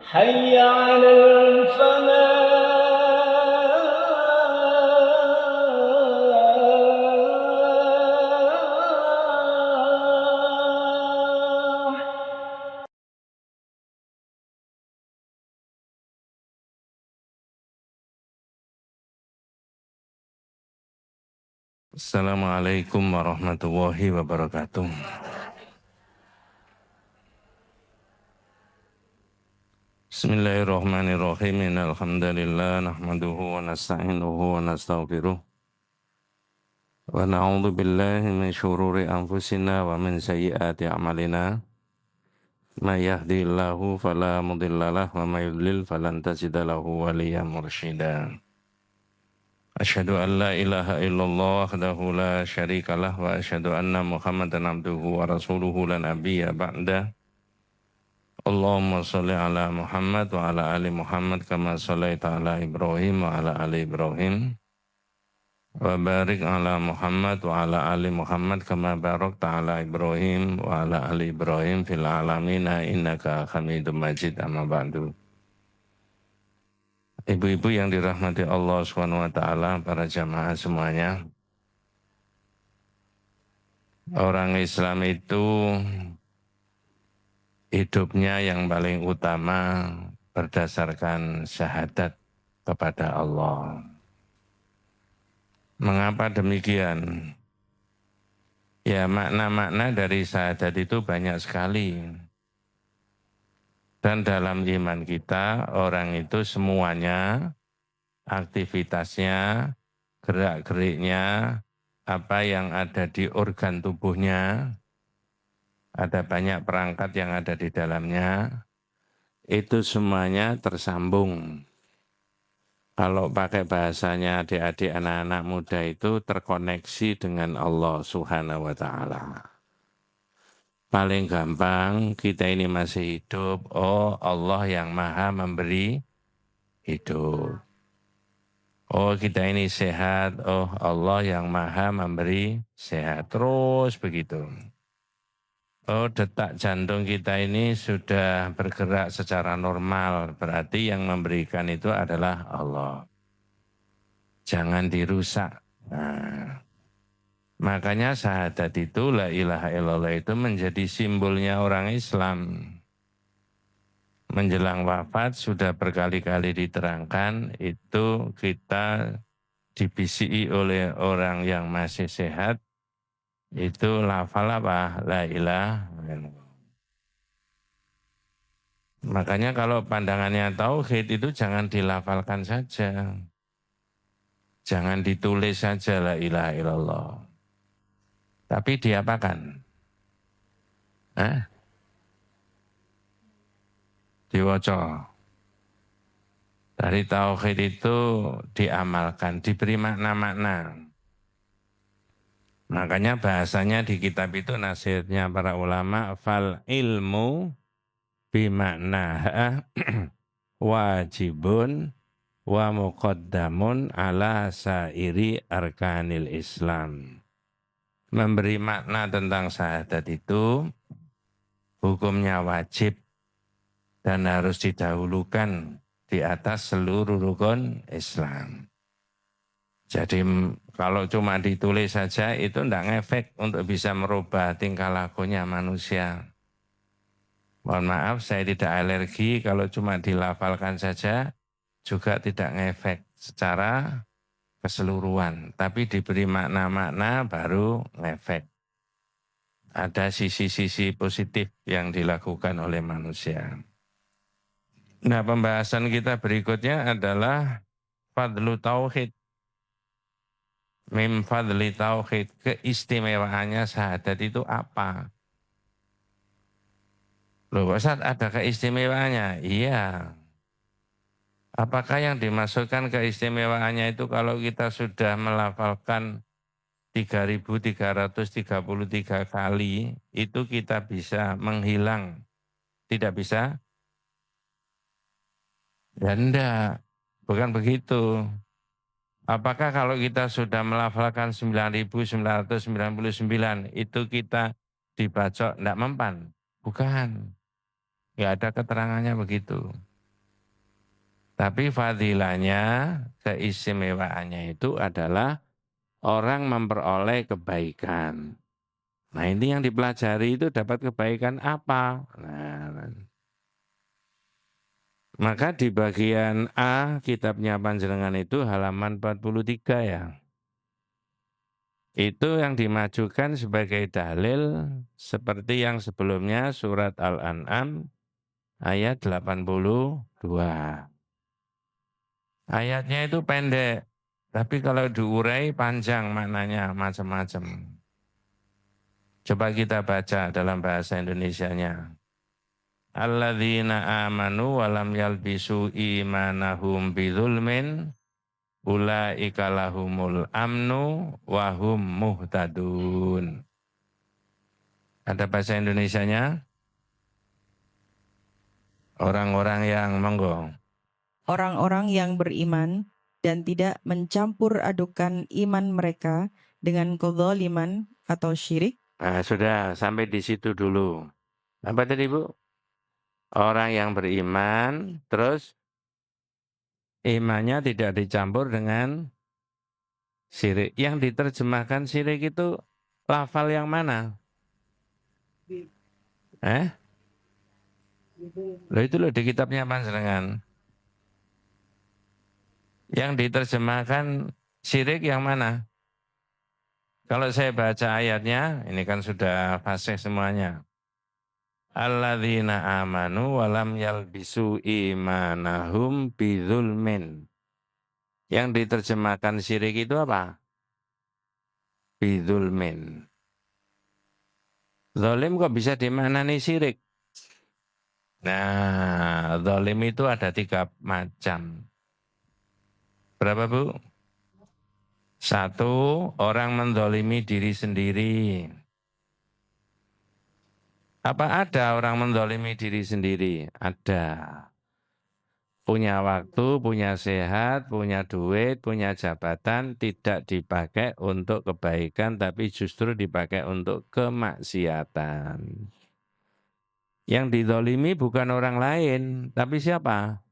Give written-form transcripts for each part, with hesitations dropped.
حي على الفلاح. Assalamualaikum warahmatullahi wabarakatuh. Bismillahirrahmanirrahim. Innal hamdalillah nahmaduhu wa nasta'inuhu wa nastaghfiruh. Wa na'udzu billahi min syururi anfusina wa min sayyiati a'malina. May yahdihillahu fala mudhillalah wa may yudlil falan tajida lahu waliyyan mursyida. Asyhadu an la ilaha illallah wahdahu la syarikalah wa asyhadu anna Muhammadan abduhu wa rasuluhu la nabiyya ba'da. Allahumma sholli ala Muhammad wa ala ali Muhammad kama shallaita ala Ibrahim wa ala ali Ibrahim wa barik ala Muhammad wa ala ali Muhammad kama barakta ala Ibrahim wa ala ali Ibrahim fil alamina innaka Hamidum Majid. Amma ba'du. Ibu-ibu yang dirahmati Allah Subhanahu wa taala, para jamaah semuanya. Orang Islam itu hidupnya yang paling utama berdasarkan syahadat kepada Allah. Mengapa demikian? Ya, makna-makna dari syahadat itu banyak sekali. Dan dalam iman kita, orang itu semuanya, aktivitasnya, gerak-geriknya, apa yang ada di organ tubuhnya, ada banyak perangkat yang ada di dalamnya, itu semuanya tersambung. Kalau pakai bahasanya adik-adik anak-anak muda itu terkoneksi dengan Allah Subhanahu wa Ta'ala. Paling gampang kita ini masih hidup, oh Allah yang maha memberi hidup. Oh kita ini sehat, oh Allah yang maha memberi sehat. Terus begitu. Oh detak jantung kita ini sudah bergerak secara normal, berarti yang memberikan itu adalah Allah. Jangan dirusak. Nah, makanya syahadat itu, la ilaha illallah itu menjadi simbolnya orang Islam. Menjelang wafat sudah berkali-kali diterangkan, itu kita dibisiki oleh orang yang masih sehat, itu lafal apa? La ilaha illallah. Makanya kalau pandangannya tauhid itu jangan dilafalkan saja. Jangan ditulis saja la ilaha illallah. Tapi diapakan? Diwaca. Dari tauhid itu diamalkan, diberi makna-makna. Makanya bahasanya di kitab itu nasihatnya para ulama, fal ilmu bimaknaha wajibun wa muqaddamun ala sairi arkanil Islam. Memberi makna tentang syahadat itu hukumnya wajib dan harus didahulukan di atas seluruh rukun Islam. Jadi kalau cuma ditulis saja itu tidak ngefek untuk bisa merubah tingkah lakunya manusia. Mohon maaf saya tidak alergi, kalau cuma dilafalkan saja juga tidak ngefek secara keseluruhan. Tapi diberi makna-makna baru ngefek. Ada sisi-sisi positif yang dilakukan oleh manusia. Nah, pembahasan kita berikutnya adalah fadlu tauhid. Mim fadli tauhid, keistimewaannya syahadat itu apa? Loh, Ustaz, ada keistimewaannya? Iya. Apakah yang dimaksudkan keistimewaannya itu kalau kita sudah melafalkan 3.333 kali, itu kita bisa menghilang? Tidak bisa? Ya enggak, bukan begitu. Apakah kalau kita sudah melafalkan 9.999 itu kita dibacok enggak mempan? Bukan. Enggak ada keterangannya begitu. Tapi fadilahnya, keistimewaannya itu adalah orang memperoleh kebaikan. Nah ini yang dipelajari itu dapat kebaikan apa? Nah, maka di bagian A kitabnya panjenengan itu halaman 43 ya. Itu yang dimajukan sebagai dalil seperti yang sebelumnya surat Al-An'am ayat 82. Ayatnya itu pendek, tapi kalau diurai panjang maknanya macam-macam. Coba kita baca dalam bahasa Indonesianya. Alladzina amanu walam yalbisu imanahum bidzulmin ulaika lahumul amnu wahum muhtadun. Ada bahasa Indonesianya? Orang-orang yang monggo. Orang-orang yang beriman dan tidak mencampur adukan iman mereka dengan kezaliman atau syirik. Nah, sudah sampai di situ dulu. Apa tadi Bu? Orang yang beriman, terus imannya tidak dicampur dengan syirik. Yang diterjemahkan syirik itu lafal yang mana? Loh itu loh di kitabnya panjenengan. Yang diterjemahkan syirik yang mana? Kalau saya baca ayatnya, ini kan sudah fasih semuanya. Alladzina amanu walam yalbisu imanahum bidzulmin. Yang diterjemahkan syirik itu apa? Bidzulmin. Zalim kok bisa dimaknani syirik? Nah, zalim itu ada 3 macam. Berapa Bu? 1, orang menzalimi diri sendiri. Apa ada orang menzalimi diri sendiri? Ada. Punya waktu, punya sehat, punya duit, punya jabatan, tidak dipakai untuk kebaikan, tapi justru dipakai untuk kemaksiatan. Yang dizalimi bukan orang lain, tapi siapa?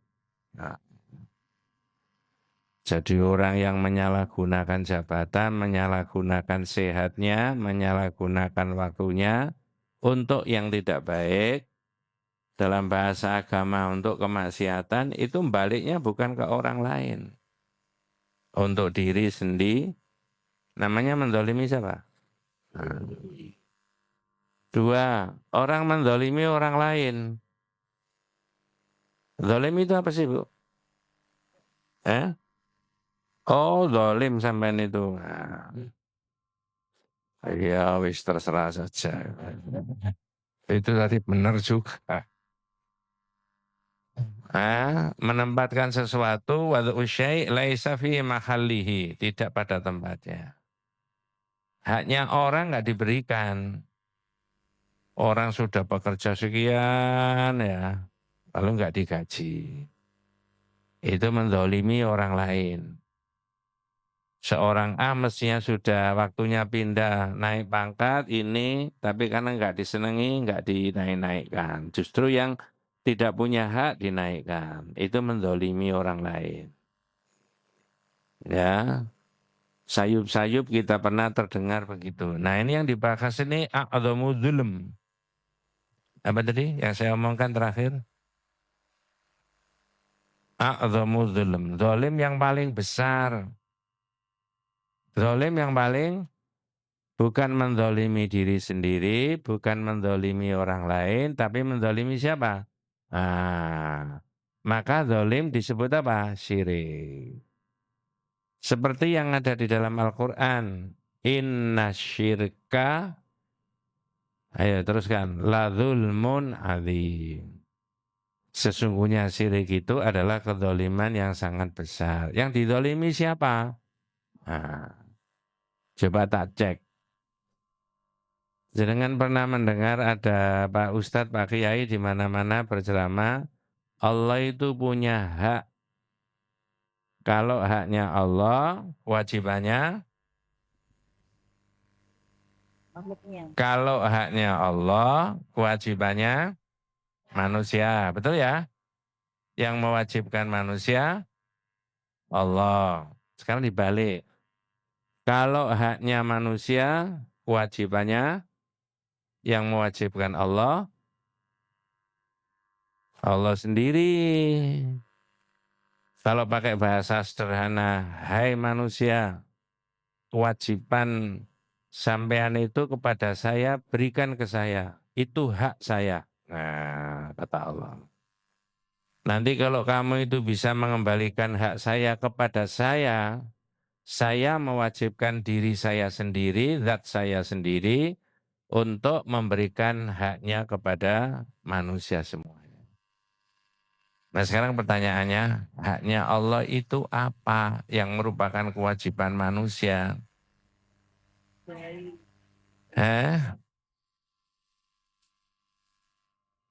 Nah, jadi orang yang menyalahgunakan jabatan, menyalahgunakan sehatnya, menyalahgunakan waktunya untuk yang tidak baik, dalam bahasa agama untuk kemaksiatan, itu baliknya bukan ke orang lain. Untuk diri sendiri, namanya menzalimi siapa? 2, orang menzalimi orang lain. Zalim itu apa sih Bu? Oh, zalim sampean itu. Nah, ya wis terserah saja. Itu tadi benar juga. Menempatkan sesuatu wad'u syai' laisa fi mahallihi, tidak pada tempatnya. Haknya orang nggak diberikan. Orang sudah bekerja sekian ya, lalu nggak digaji. Itu menzalimi orang lain. Seorang A mestinya sudah waktunya pindah naik pangkat ini, tapi karena nggak disenangi, nggak dinaik-naikkan. Justru yang tidak punya hak dinaikkan. Itu menzalimi orang lain. Ya, sayup-sayup kita pernah terdengar begitu. Nah ini yang dibahas ini a'adhamu dzulm. Apa tadi yang saya omongkan terakhir? A'adhamu dzulm. Zalim yang paling besar. Zalim yang paling bukan menzalimi diri sendiri, bukan menzalimi orang lain, tapi menzalimi siapa? Maka zalim disebut apa? Syirik. Seperti yang ada di dalam Al-Quran. Inna syirka, ayo teruskan, la dzulmun adzim. Sesungguhnya syirik itu adalah kedzaliman yang sangat besar. Yang dizalimi siapa? Coba tak cek. Jenengan pernah mendengar ada Pak Ustadz, Pak Kiai di mana-mana berceramah, Allah itu punya hak. Kalau haknya Allah, kewajibannya. Kalau haknya Allah, kewajibannya manusia. Betul ya? Yang mewajibkan manusia Allah. Sekarang dibalik. Kalau haknya manusia, kewajibannya yang mewajibkan Allah sendiri. Kalau pakai bahasa sederhana, hai manusia, kewajiban sampean itu kepada saya, berikan ke saya. Itu hak saya. Nah, kata Allah. Nanti kalau kamu itu bisa mengembalikan hak saya kepada saya mewajibkan diri saya sendiri, zat saya sendiri, untuk memberikan haknya kepada manusia semua. Nah sekarang pertanyaannya, haknya Allah itu apa yang merupakan kewajiban manusia?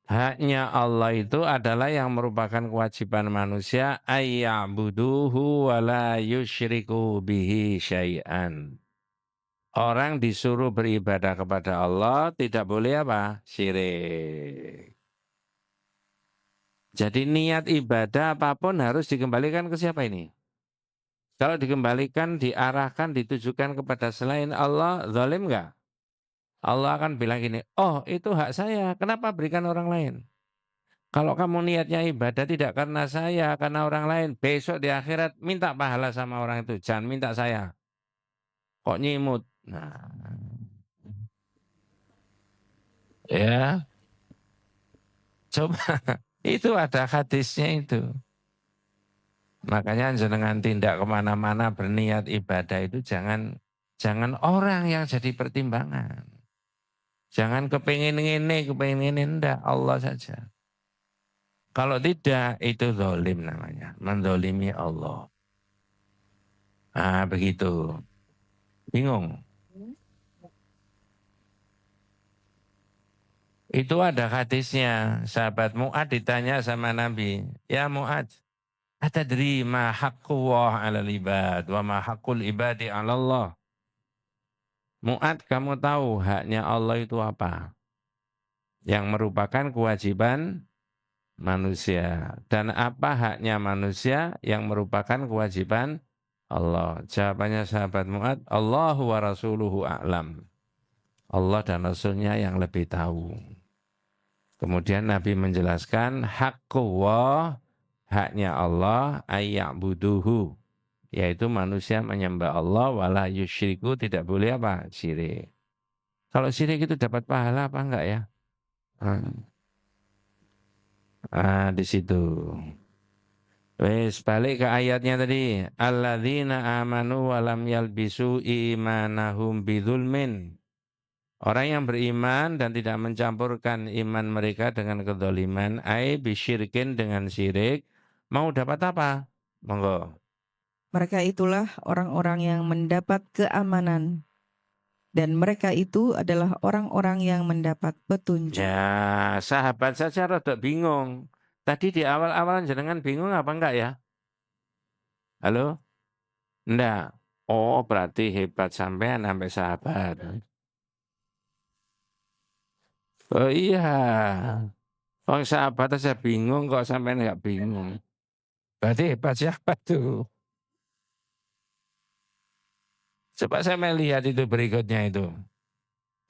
Haknya Allah itu adalah yang merupakan kewajiban manusia ayya'buduhu wa la yusyriku bihi syai'an. Orang disuruh beribadah kepada Allah tidak boleh apa? Syirik. Jadi niat ibadah apapun harus dikembalikan ke siapa ini? Kalau dikembalikan, diarahkan, ditujukan kepada selain Allah, zalim enggak? Allah akan bilang gini, oh itu hak saya, kenapa berikan orang lain? Kalau kamu niatnya ibadah tidak karena saya, karena orang lain, besok di akhirat minta pahala sama orang itu, jangan minta saya. Kok nyimut? Nah, ya, coba itu ada hadisnya itu. Makanya jenengan tindak kemana-mana berniat ibadah itu jangan orang yang jadi pertimbangan. Jangan kepingin ini enggak, Allah saja. Kalau tidak, itu zalim namanya, mendolimi Allah. Ah, begitu. Bingung? Itu ada hadisnya. Sahabat Mu'ad ditanya sama Nabi, ya Mu'ad, atadri ma haqqullah 'alal ibad wa ma haqqul ibadi 'ala Allah? Mu'ad, kamu tahu haknya Allah itu apa? Yang merupakan kewajiban manusia. Dan apa haknya manusia yang merupakan kewajiban Allah? Jawabannya sahabat Mu'ad, Allahu wa rasuluhu a'lam. Allah dan Rasulnya yang lebih tahu. Kemudian Nabi menjelaskan, haqqullah, haknya Allah, ayya'buduhu, yaitu manusia menyembah Allah, wala yusyriku, tidak boleh apa? Syirik. Kalau syirik itu dapat pahala apa enggak ya? Di situ. Wes balik ke ayatnya tadi. Alladzina amanu wa lam yalbisu imanahum bidzulmin. Orang yang beriman dan tidak mencampurkan iman mereka dengan kedzaliman, ai bisyirkin, dengan syirik, mau dapat apa? Monggo. Mereka itulah orang-orang yang mendapat keamanan, dan mereka itu adalah orang-orang yang mendapat petunjuk. Ya, sahabat saja rada bingung. Tadi di awal-awal jenengan bingung apa enggak ya? Halo? Enggak. Oh, berarti hebat sampean sampai sahabat. Oh iya. Orang sahabat aja bingung kok sampean enggak bingung. Berarti hebat siapa tuh? Coba saya melihat itu berikutnya itu.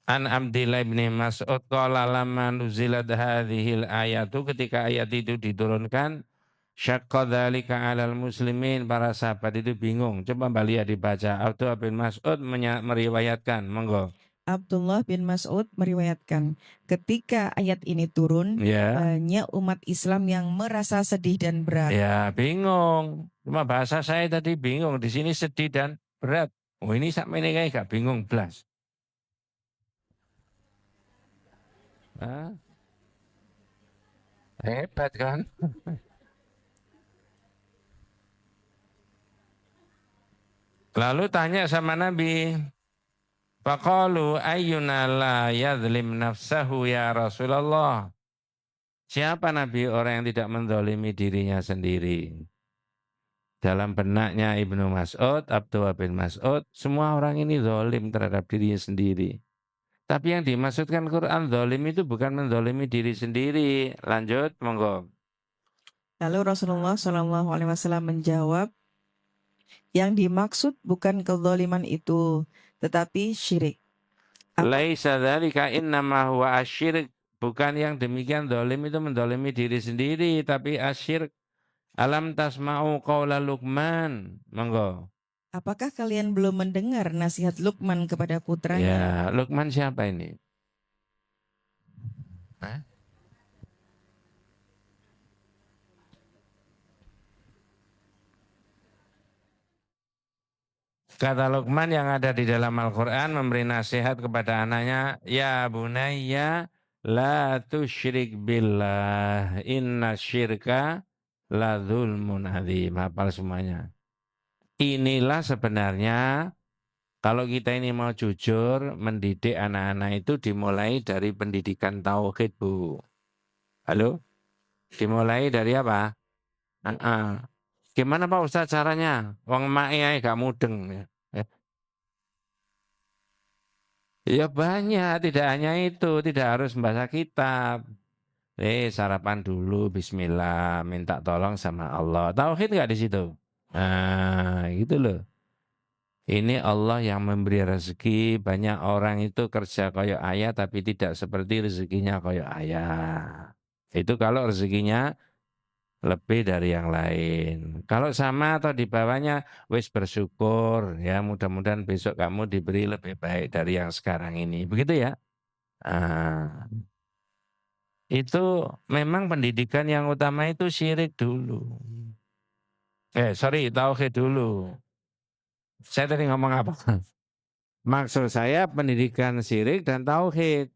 An Abdillah bin Mas'ud qala lamma nuzilat hadhil ayatu, ketika ayat itu diturunkan, syaqqa dzalika 'alal muslimin, para sahabat itu bingung. Coba Mbak lihat dibaca. Abdullah bin Mas'ud meriwayatkan, monggo. Abdullah bin Mas'ud meriwayatkan, ketika ayat ini turun, Ya, banyak umat Islam yang merasa sedih dan berat. ya bingung. Cuma bahasa saya tadi bingung. Di sini sedih dan berat. Oh ini sampai ini kayak gak bingung blas. Hah? Hebat kan? Lalu tanya sama Nabi, faqalu ayyuna la yadhlim nafsahu ya Rasulullah. Siapa Nabi orang yang tidak menzalimi dirinya sendiri? Dalam benaknya Ibnu Mas'ud, Abdullah bin Mas'ud, semua orang ini zalim terhadap dirinya sendiri. Tapi yang dimaksudkan Quran zalim itu bukan menzalimi diri sendiri. Lanjut, monggo. Lalu Rasulullah SAW menjawab, yang dimaksud bukan kezaliman itu, tetapi syirik. Laisa dzalika innama huwa asyirik. Bukan yang demikian dolim itu mendolimi diri sendiri, tapi asyirik. Alam tasma'u qaula Luqman. Monggo. Apakah kalian belum mendengar nasihat Luqman kepada putranya? Ya, Luqman siapa ini? Hah? Kata Luqman yang ada di dalam Al-Quran memberi nasihat kepada anaknya, ya bunayya la tusyrik billah inna syirka la dzulmun adzim. Hafal semuanya. Inilah sebenarnya kalau kita ini mau jujur mendidik anak-anak itu dimulai dari pendidikan tauhid, Bu. Halo? Dimulai dari apa? Gimana Pak Ustaz caranya? Wong emak ae gak mudeng. Ya banyak, tidak hanya itu, tidak harus membaca kitab. Sarapan dulu, bismillah, minta tolong sama Allah. Tauhid nggak di situ? Nah, gitu loh. Ini Allah yang memberi rezeki, banyak orang itu kerja koyok ayah tapi tidak seperti rezekinya koyok ayah. Itu kalau rezekinya lebih dari yang lain. Kalau sama atau di bawahnya, wis bersyukur ya. Mudah-mudahan besok kamu diberi lebih baik dari yang sekarang ini. Begitu ya. Ah, itu memang pendidikan yang utama itu syirik dulu. Sorry, tauhid dulu. Saya tadi ngomong apa? Maksud saya pendidikan syirik dan tauhid.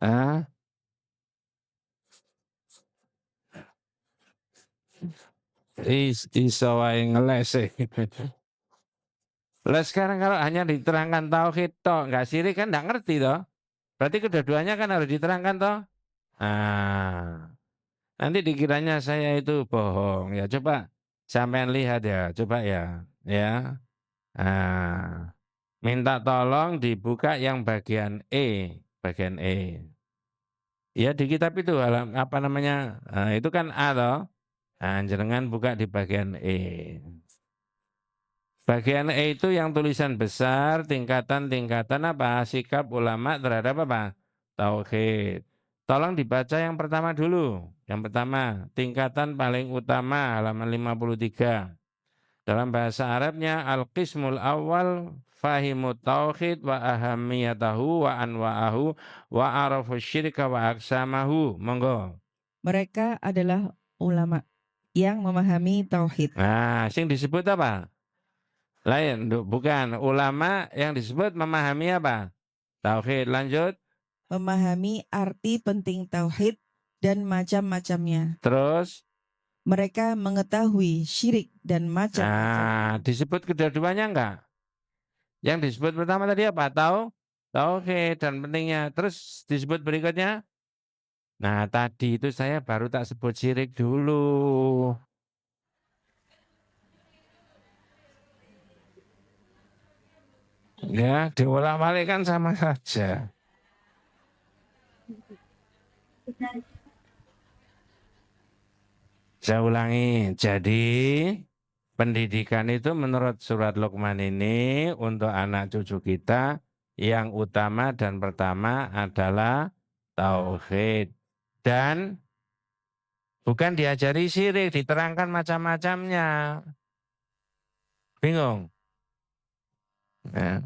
Ah, iso wae ngeles. Lah sekarang kalau hanya diterangkan tauhid toh, enggak syirik kan enggak ngerti toh. Berarti kedua-duanya kan harus diterangkan toh. Ah, nanti dikiranya saya itu bohong. Ya coba sampean lihat ya, coba ya. Ya. Ah, minta tolong dibuka yang bagian E, bagian E. Ya di kitab itu apa namanya? Itu kan A toh. Nah, jenengan buka di bagian E. Bagian E itu yang tulisan besar, tingkatan-tingkatan apa? Sikap ulama terhadap apa? Tauhid. Tolong dibaca yang pertama dulu. Yang pertama, tingkatan paling utama halaman 53. Dalam bahasa Arabnya al-qismul awal fahimut tauhid wa ahamiyatahu wa anwa'ahu wa arafu syirka wa aksamahu. Monggo. Mereka adalah ulama yang memahami tauhid, Nah, sing disebut apa? Lain, bukan. Ulama yang disebut memahami apa? Tauhid. Lanjut. memahami arti penting tauhid dan macam-macamnya. Terus. Mereka mengetahui syirik dan macam-macamnya. Disebut kedua-duanya enggak? Yang disebut pertama tadi apa? Tauhid dan pentingnya. Terus disebut berikutnya. Nah, tadi itu saya baru tak sebut syirik dulu. Ya, diulang-balik kan sama saja. Saya ulangi. Jadi, pendidikan itu menurut surat Luqman ini untuk anak cucu kita yang utama dan pertama adalah tauhid. Dan bukan diajari syirik, diterangkan macam-macamnya. Bingung? Ya.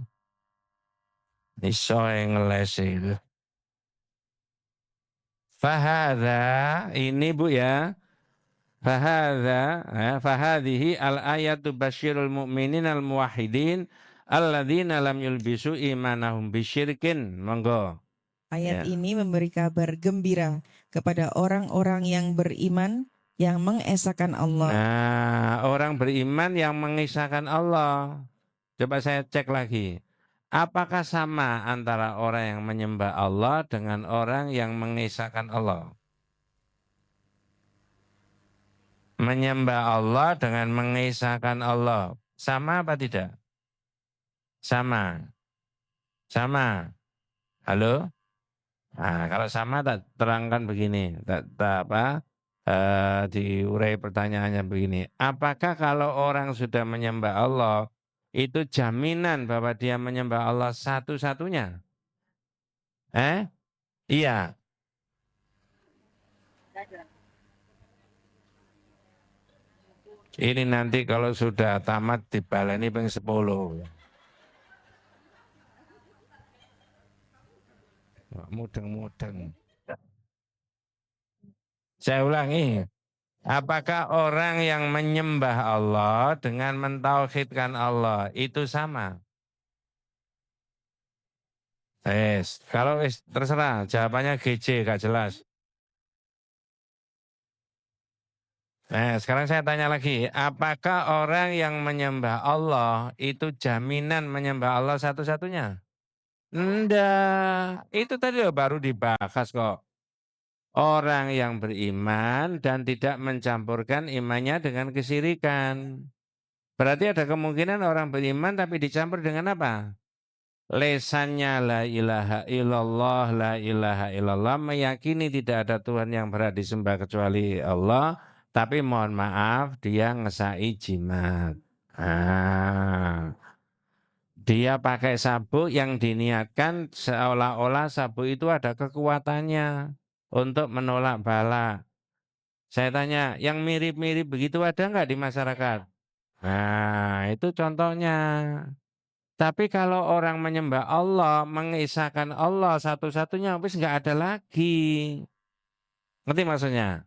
Iso ngeles itu. Fahadha, ini Bu ya. Fahadha, fahadhihi al-ayatu basyirul mu'minin al-muwahhidin alladzina lam yulbisu imanahum bisyirkin. Monggo. Ayat Ya. ini memberi kabar gembira kepada orang-orang yang beriman yang mengesahkan Allah. Nah, orang beriman yang mengisahkan Allah. Coba saya cek lagi. Apakah sama antara orang yang menyembah Allah dengan orang yang mengisahkan Allah? Menyembah Allah dengan mengisahkan Allah. Sama apa tidak? Sama. Sama. Halo? Nah, kalau sama tak terangkan begini. Tak apa? diurai pertanyaannya begini, apakah kalau orang sudah menyembah Allah, itu jaminan bahwa dia menyembah Allah satu-satunya? Iya. Ini nanti kalau sudah tamat dibaleni ping 10. Mudeng-mudeng. Saya ulangi, apakah orang yang menyembah Allah dengan mentauhidkan Allah itu sama? Kalau terserah, jawabannya GC, gak jelas. Sekarang saya tanya lagi, apakah orang yang menyembah Allah itu jaminan menyembah Allah satu-satunya? Enggak, itu tadi loh baru dibahas kok. Orang yang beriman dan tidak mencampurkan imannya dengan kesyirikan. Berarti ada kemungkinan orang beriman tapi dicampur dengan apa? Lesannya la ilaha illallah, la ilaha illallah, meyakini tidak ada Tuhan yang berhak disembah kecuali Allah, tapi mohon maaf dia ngesai jimat. Dia pakai sabuk yang diniatkan seolah-olah sabuk itu ada kekuatannya untuk menolak bala. Saya tanya, yang mirip-mirip begitu ada nggak di masyarakat? Nah, itu contohnya. Tapi kalau orang menyembah Allah, mengisahkan Allah satu-satunya, wis nggak ada lagi. Ngerti maksudnya?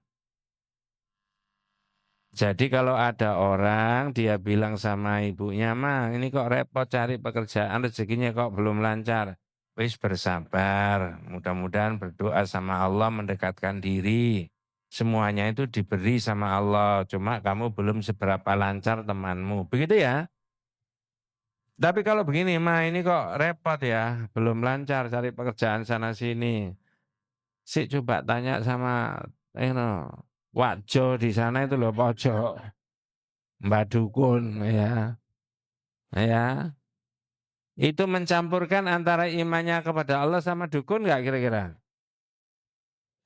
Jadi kalau ada orang, dia bilang sama ibunya, "Ma, ini kok repot cari pekerjaan, rezekinya kok belum lancar." Wis bersabar, mudah-mudahan berdoa sama Allah mendekatkan diri. Semuanya itu diberi sama Allah, cuma kamu belum seberapa lancar temanmu. Begitu ya? Tapi kalau begini, Ma, ini kok repot ya, belum lancar cari pekerjaan sana sini. Sik coba tanya sama Wak Jo di sana itu loh, pojok, Mbak Dukun ya. Ya, itu mencampurkan antara imannya kepada Allah sama dukun nggak kira-kira?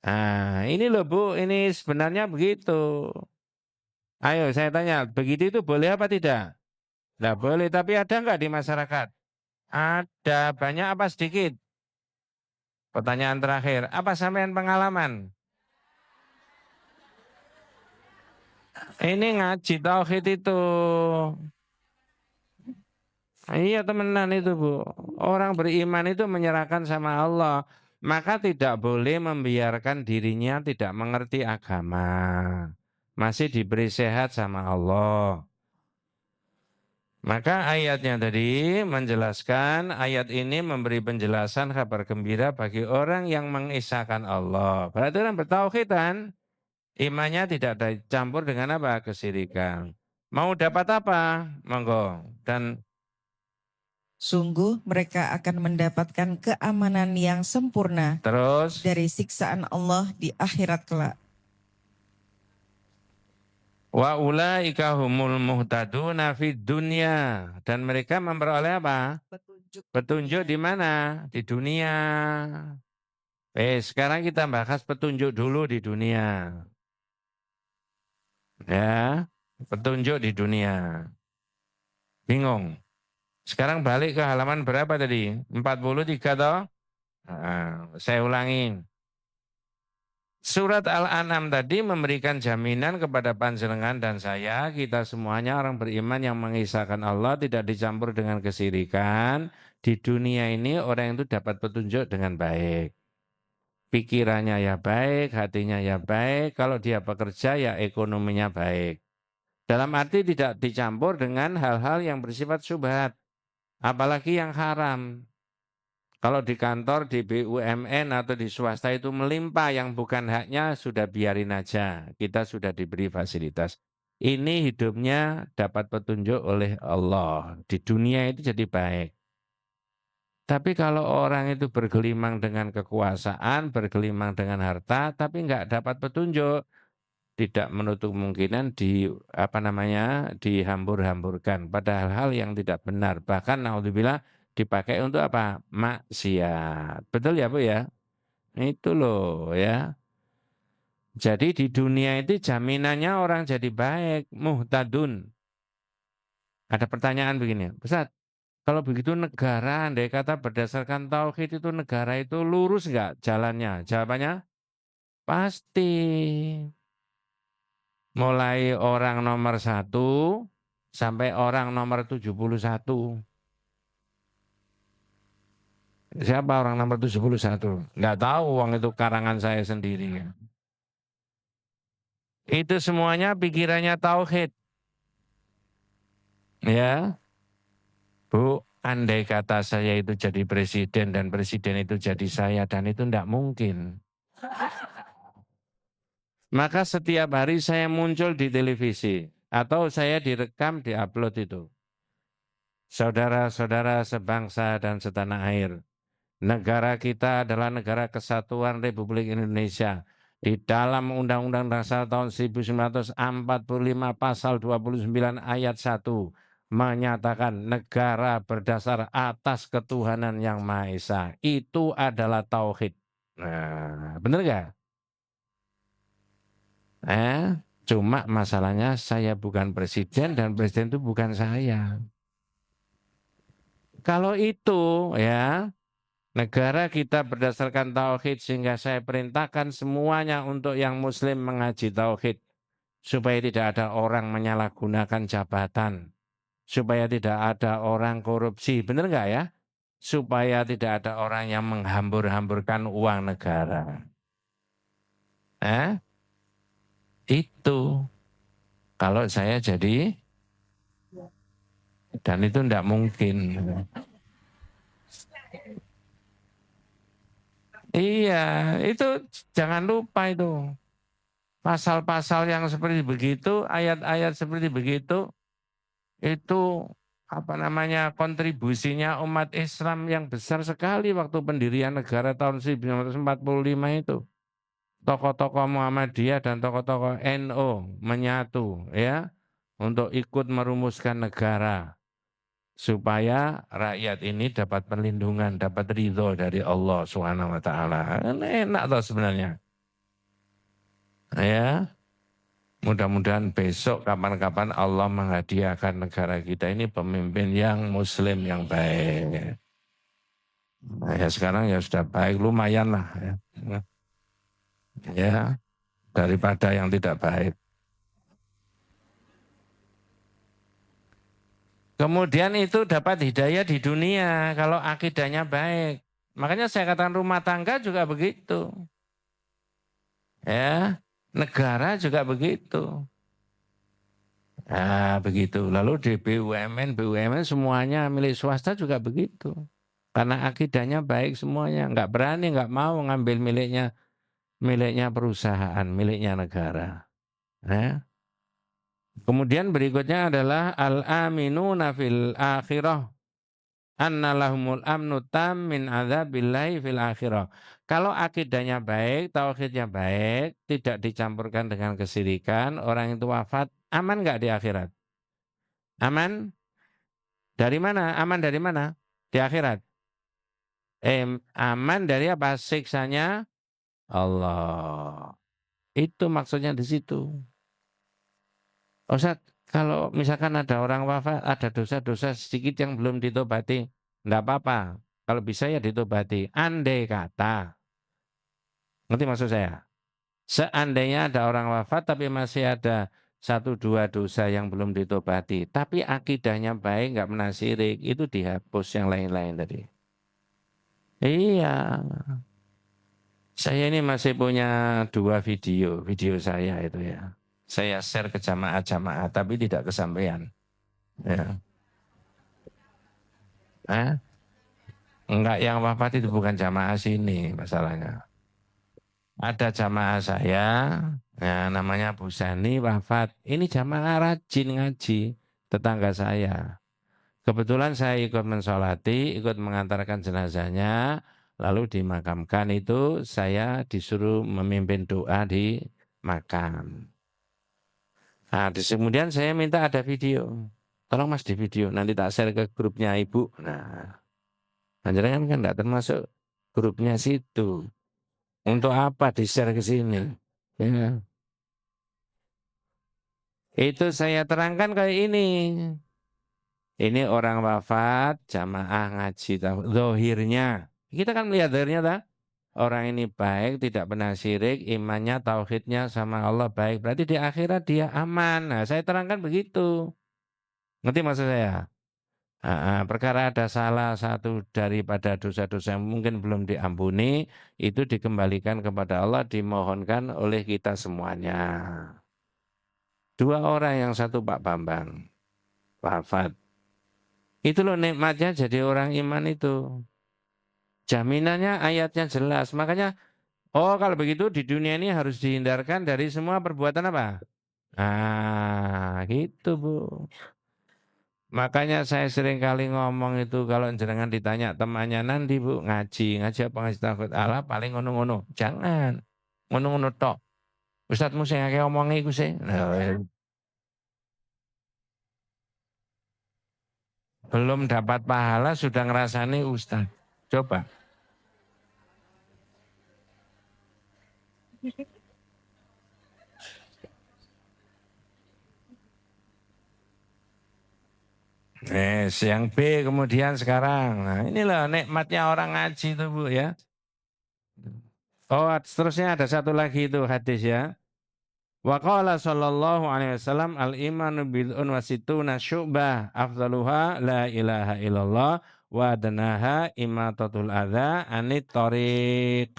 Nah, ini loh Bu, ini sebenarnya begitu. Ayo saya tanya, begitu itu boleh apa tidak? Nggak boleh, tapi ada nggak di masyarakat? Ada, banyak apa sedikit? Pertanyaan terakhir, apa sampean pengalaman? Ini ngaji tauhid itu. Iya temenan itu Bu. Orang beriman itu menyerahkan sama Allah. Maka tidak boleh membiarkan dirinya tidak mengerti agama. Masih diberi sehat sama Allah. Maka ayatnya tadi menjelaskan, ayat ini memberi penjelasan kabar gembira bagi orang yang mengisahkan Allah. Berarti orang bertauhid kan, imannya tidak dicampur dengan apa? Kesyirikan. Mau dapat apa? Monggo. Dan Sungguh mereka akan mendapatkan keamanan yang sempurna terus dari siksaan Allah di akhirat kelak. wa ulaika humul muhtaduna fid dunya, dan mereka memperoleh apa? Petunjuk di mana? Di dunia. Sekarang kita bahas petunjuk dulu di dunia. Ya, petunjuk di dunia. Bingung. Sekarang balik ke halaman berapa tadi? 43 toh? Saya ulangi. Surat Al-An'am tadi memberikan jaminan kepada panjenengan dan saya, kita semuanya orang beriman yang mengisahkan Allah, tidak dicampur dengan kesyirikan. Di dunia ini orang itu dapat petunjuk dengan baik. Pikirannya ya baik, hatinya ya baik, kalau dia bekerja ya ekonominya baik. Dalam arti tidak dicampur dengan hal-hal yang bersifat syubhat, apalagi yang haram. Kalau di kantor, di BUMN atau di swasta itu melimpah yang bukan haknya, sudah biarin aja. Kita sudah diberi fasilitas. Ini hidupnya dapat petunjuk oleh Allah. Di dunia itu jadi baik. Tapi kalau orang itu bergelimang dengan kekuasaan, bergelimang dengan harta, tapi nggak dapat petunjuk, tidak menutup kemungkinan dihambur-hamburkan pada hal-hal yang tidak benar. Bahkan naudzubillah dipakai untuk apa? Maksiat. Betul ya Bu ya? Itu loh ya. Jadi di dunia itu jaminannya orang jadi baik, muhtadun. Ada pertanyaan begini, Ustaz, kalau begitu negara, andai kata berdasarkan tauhid itu negara itu lurus nggak jalannya? Jawabannya pasti. Mulai orang nomor 1 sampai orang nomor 71. Siapa orang nomor 71? Nggak tahu, uang itu karangan saya sendiri. Itu semuanya pikirannya tauhid. Ya, Bu, andai kata saya itu jadi presiden dan presiden itu jadi saya dan itu tidak mungkin. Maka setiap hari saya muncul di televisi atau saya direkam, diupload itu. Saudara-saudara sebangsa dan setanah air, negara kita adalah negara kesatuan Republik Indonesia. Di dalam Undang-Undang Dasar tahun 1945 pasal 29 ayat 1 menyatakan negara berdasar atas ketuhanan yang Maha Esa. Itu adalah tauhid. Nah, benar nggak? Cuma masalahnya saya bukan presiden dan presiden itu bukan saya. Kalau itu ya, negara kita berdasarkan tauhid sehingga saya perintahkan semuanya untuk yang muslim mengaji tauhid supaya tidak ada orang menyalahgunakan jabatan, supaya tidak ada orang korupsi, benar nggak ya? Supaya tidak ada orang yang menghambur-hamburkan uang negara. Itu kalau saya jadi, dan itu tidak mungkin. Iya, itu jangan lupa itu. Pasal-pasal yang seperti begitu, ayat-ayat seperti begitu, itu apa namanya kontribusinya umat Islam yang besar sekali waktu pendirian negara tahun 1945 itu. Tokoh-tokoh Muhammadiyah dan tokoh-tokoh NU menyatu ya untuk ikut merumuskan negara supaya rakyat ini dapat perlindungan, dapat ridho dari Allah Subhanahu wa taala. Enak toh sebenarnya. Ya, mudah-mudahan besok kapan-kapan Allah menghadiahkan negara kita ini pemimpin yang muslim yang baik. Nah, ya sekarang ya sudah baik, lumayan lah ya. Ya, daripada yang tidak baik. Kemudian itu dapat hidayah di dunia kalau akidahnya baik. Makanya saya katakan rumah tangga juga begitu. Ya, negara juga begitu. Nah, begitu. Lalu di BUMN semuanya milik swasta juga begitu. Karena akidahnya baik semuanya, nggak berani, nggak mau ngambil miliknya perusahaan, miliknya negara. Ya. Kemudian berikutnya adalah al-aminuna fil akhirah anna lahumul amnu tam min adzabillahi fil akhirah. Kalau akidahnya baik, tauhidnya baik, tidak dicampurkan dengan kesyirikan, orang itu wafat, aman nggak di akhirat? Aman? Dari mana? Aman dari mana? Di akhirat. Aman dari apa? Siksanya Allah. Itu maksudnya di situ. Ustaz, kalau misalkan ada orang wafat, ada dosa-dosa sedikit yang belum ditobati, enggak apa-apa. Kalau bisa ya ditobati. Andai kata, ngerti maksud saya? Seandainya ada orang wafat tapi masih ada satu dua dosa yang belum ditobati, tapi akidahnya baik, nggak pernah syirik, itu dihapus yang lain-lain tadi. Iya, saya ini masih punya 2 video saya itu ya. Saya share ke jamaah-jamaah, tapi tidak kesampaian. Ya. Enggak, yang wafat itu bukan jamaah sini masalahnya. Ada jamaah saya, ya, namanya Bu Sani wafat. Ini jamaah rajin ngaji, tetangga saya. Kebetulan saya ikut mensolati, ikut mengantarkan jenazahnya, lalu dimakamkan itu saya disuruh memimpin doa di makam. Nah, kemudian saya minta ada video. Tolong Mas di video, nanti tak share ke grupnya Ibu. Nah, panjenengan kan enggak termasuk grupnya situ. Untuk apa di share ke sini? Ya. Itu saya terangkan kayak ini. Ini orang wafat, jamaah ngaji, zahirnya. Kita kan melihat zahirnya, tak? Orang ini baik, tidak pernah syirik, imannya, tauhidnya sama Allah baik. Berarti di akhirat dia aman. Nah, saya terangkan begitu. Ngerti maksud saya? Perkara ada salah satu daripada dosa-dosa yang mungkin belum diampuni, itu dikembalikan kepada Allah, dimohonkan oleh kita semuanya. Dua orang, yang satu Pak Bambang, wafat. Itu loh nikmatnya jadi orang iman itu. Jaminannya ayatnya jelas. Makanya, oh kalau begitu di dunia ini harus dihindarkan dari semua perbuatan apa? Gitu Bu. Makanya saya sering kali ngomong itu kalau jenengan ditanya temannya nanti Bu, ngaji apa ngaji takut Allah paling ngono-ngono. Jangan. Ngono-ngono tok. Ustadzmu sing akeh omongi iku sih. Nah, belum dapat pahala sudah ngerasani ustadz. Coba. Yang B kemudian sekarang. Nah, inilah nikmatnya orang ngaji itu Bu ya. Oh, seterusnya ada satu lagi itu hadis ya. Wa qala sallallahu alaihi wasallam al-imanu bid'un wa situna syu'bah afdaluha la ilaha illallah wa adnaha imatatul adza anit thoriq.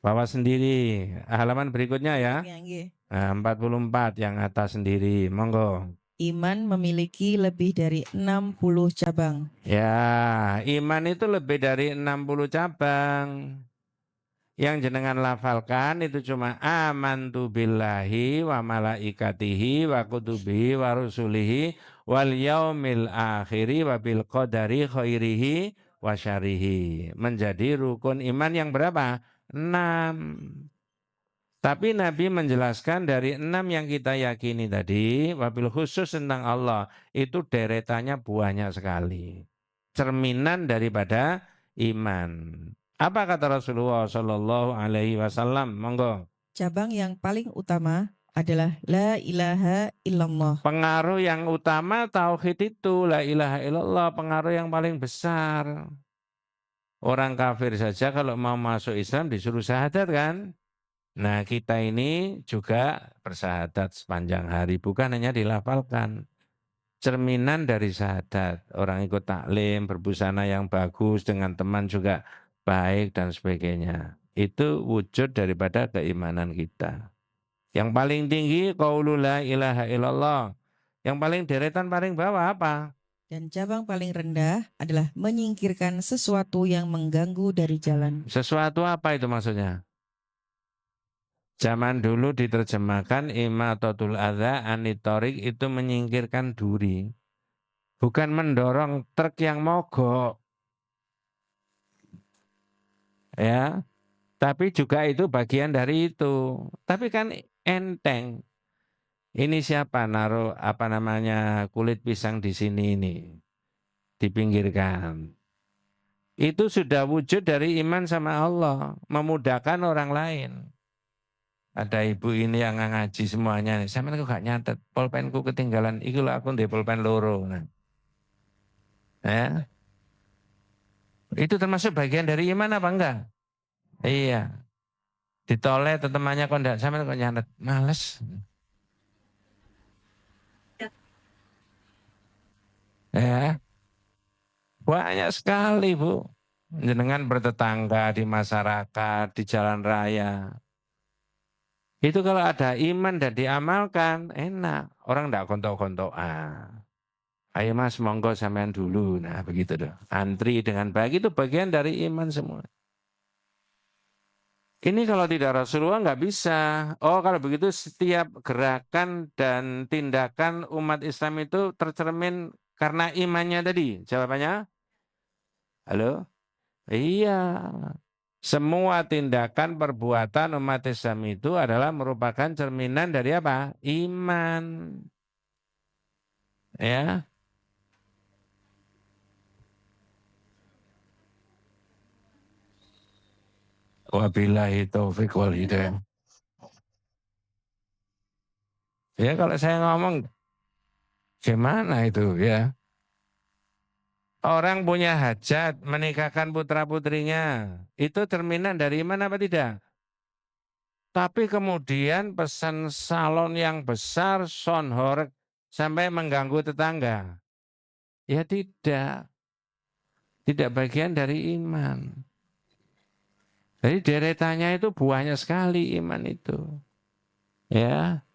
Bawa sendiri. Halaman berikutnya ya. Ya, nggih. Nah, 44 yang atas sendiri. Monggo. Iman memiliki lebih dari 60 cabang. Ya, iman itu lebih dari 60 cabang. Yang jenengan lafalkan itu cuma amantu billahi wa malaikatihi wa kutubihi wa rusulihi wal yaumil akhiri wa bil qadari khairihi wa syarihi. Menjadi rukun iman yang berapa? 6. Tapi Nabi menjelaskan dari 6 yang kita yakini tadi, wabil khusus tentang Allah, itu deretannya banyak sekali. Cerminan daripada iman. Apa kata Rasulullah Shallallahu Alaihi Wasallam? Monggo. Cabang yang paling utama adalah la ilaha illallah. Pengaruh yang utama tauhid itu, la ilaha illallah, pengaruh yang paling besar. Orang kafir saja kalau mau masuk Islam disuruh syahadat kan? Nah, kita ini juga bersahadat sepanjang hari, bukan hanya dilafalkan. Cerminan dari syahadat, orang ikut taklim, berbusana yang bagus, dengan teman juga baik, dan sebagainya. Itu wujud daripada keimanan kita. Yang paling tinggi, qaulu la ilaha illallah. Yang paling deretan, paling bawah apa? Dan cabang paling rendah adalah menyingkirkan sesuatu yang mengganggu dari jalan. Sesuatu apa itu maksudnya? Zaman dulu diterjemahkan imatatul adza anitorik itu menyingkirkan duri. Bukan mendorong truk yang mogok. Ya, tapi juga itu bagian dari itu. Tapi kan enteng. Ini siapa naruh apa namanya kulit pisang di sini ini. Dipinggirkan. Itu sudah wujud dari iman sama Allah. Memudahkan orang lain. Ada ibu ini yang ngaji semuanya. Saya kok gak nyatet. Pulpenku ketinggalan. Iku aku di pulpen loro. Nah. Ya. Itu termasuk bagian dari iman apa enggak? Iya. Ditoleh temannya kok enggak. Saya kok nyatet. Males. Ya. Banyak sekali Bu. Jenengan bertetangga di masyarakat, di jalan raya. Itu kalau ada iman dan diamalkan, enak. Orang enggak kontok-kontokan. Ayo Mas, monggo sampean dulu. Nah, begitu dong. Antri dengan baik itu bagian dari iman semua. Ini kalau tidak Rasulullah nggak bisa. Oh, kalau begitu setiap gerakan dan tindakan umat Islam itu tercermin karena imannya tadi. Jawabannya? Halo? Iya. Semua tindakan perbuatan umat Islam itu adalah merupakan cerminan dari apa? Iman. Ya. Wabillahi taufiq wal hidayah. Ya kalau saya ngomong gimana itu ya? Orang punya hajat menikahkan putra-putrinya. Itu cerminan dari iman apa tidak? Tapi kemudian pesan salon yang besar, sonhor, sampai mengganggu tetangga. Ya tidak. Tidak bagian dari iman. Jadi deretannya itu buahnya sekali iman itu. Ya.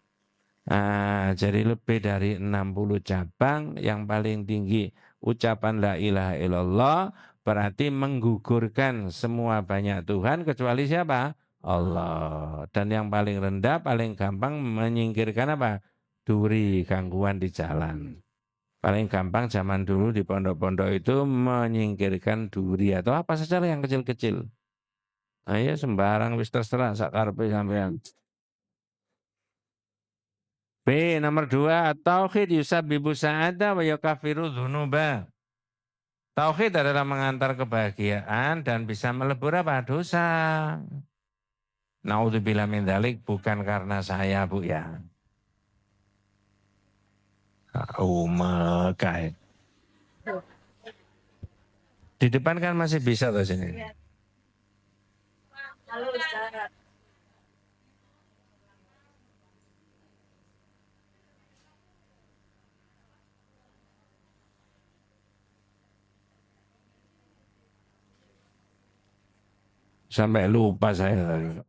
Nah, jadi lebih dari 60 cabang, yang paling tinggi ucapan la ilaha illallah, berarti menggugurkan semua banyak Tuhan kecuali siapa? Allah. Dan yang paling rendah, paling gampang menyingkirkan apa? Duri, gangguan di jalan. Paling gampang zaman dulu di pondok-pondok itu menyingkirkan duri atau apa saja yang kecil-kecil. Nah ya sembarang wis terserah sakarpe sampean. B nomor 2, tauhid yusabbibu sa'ada wa yukafiru dzunuba. Tauhid adalah mengantar kebahagiaan dan bisa melebur apa? Dosa. Naudzubillah min dzalik, bukan karena saya, Bu ya. Mekai. Di depan kan masih bisa tuh sini. Halo Ustaz. Sampai lupa saya tadi.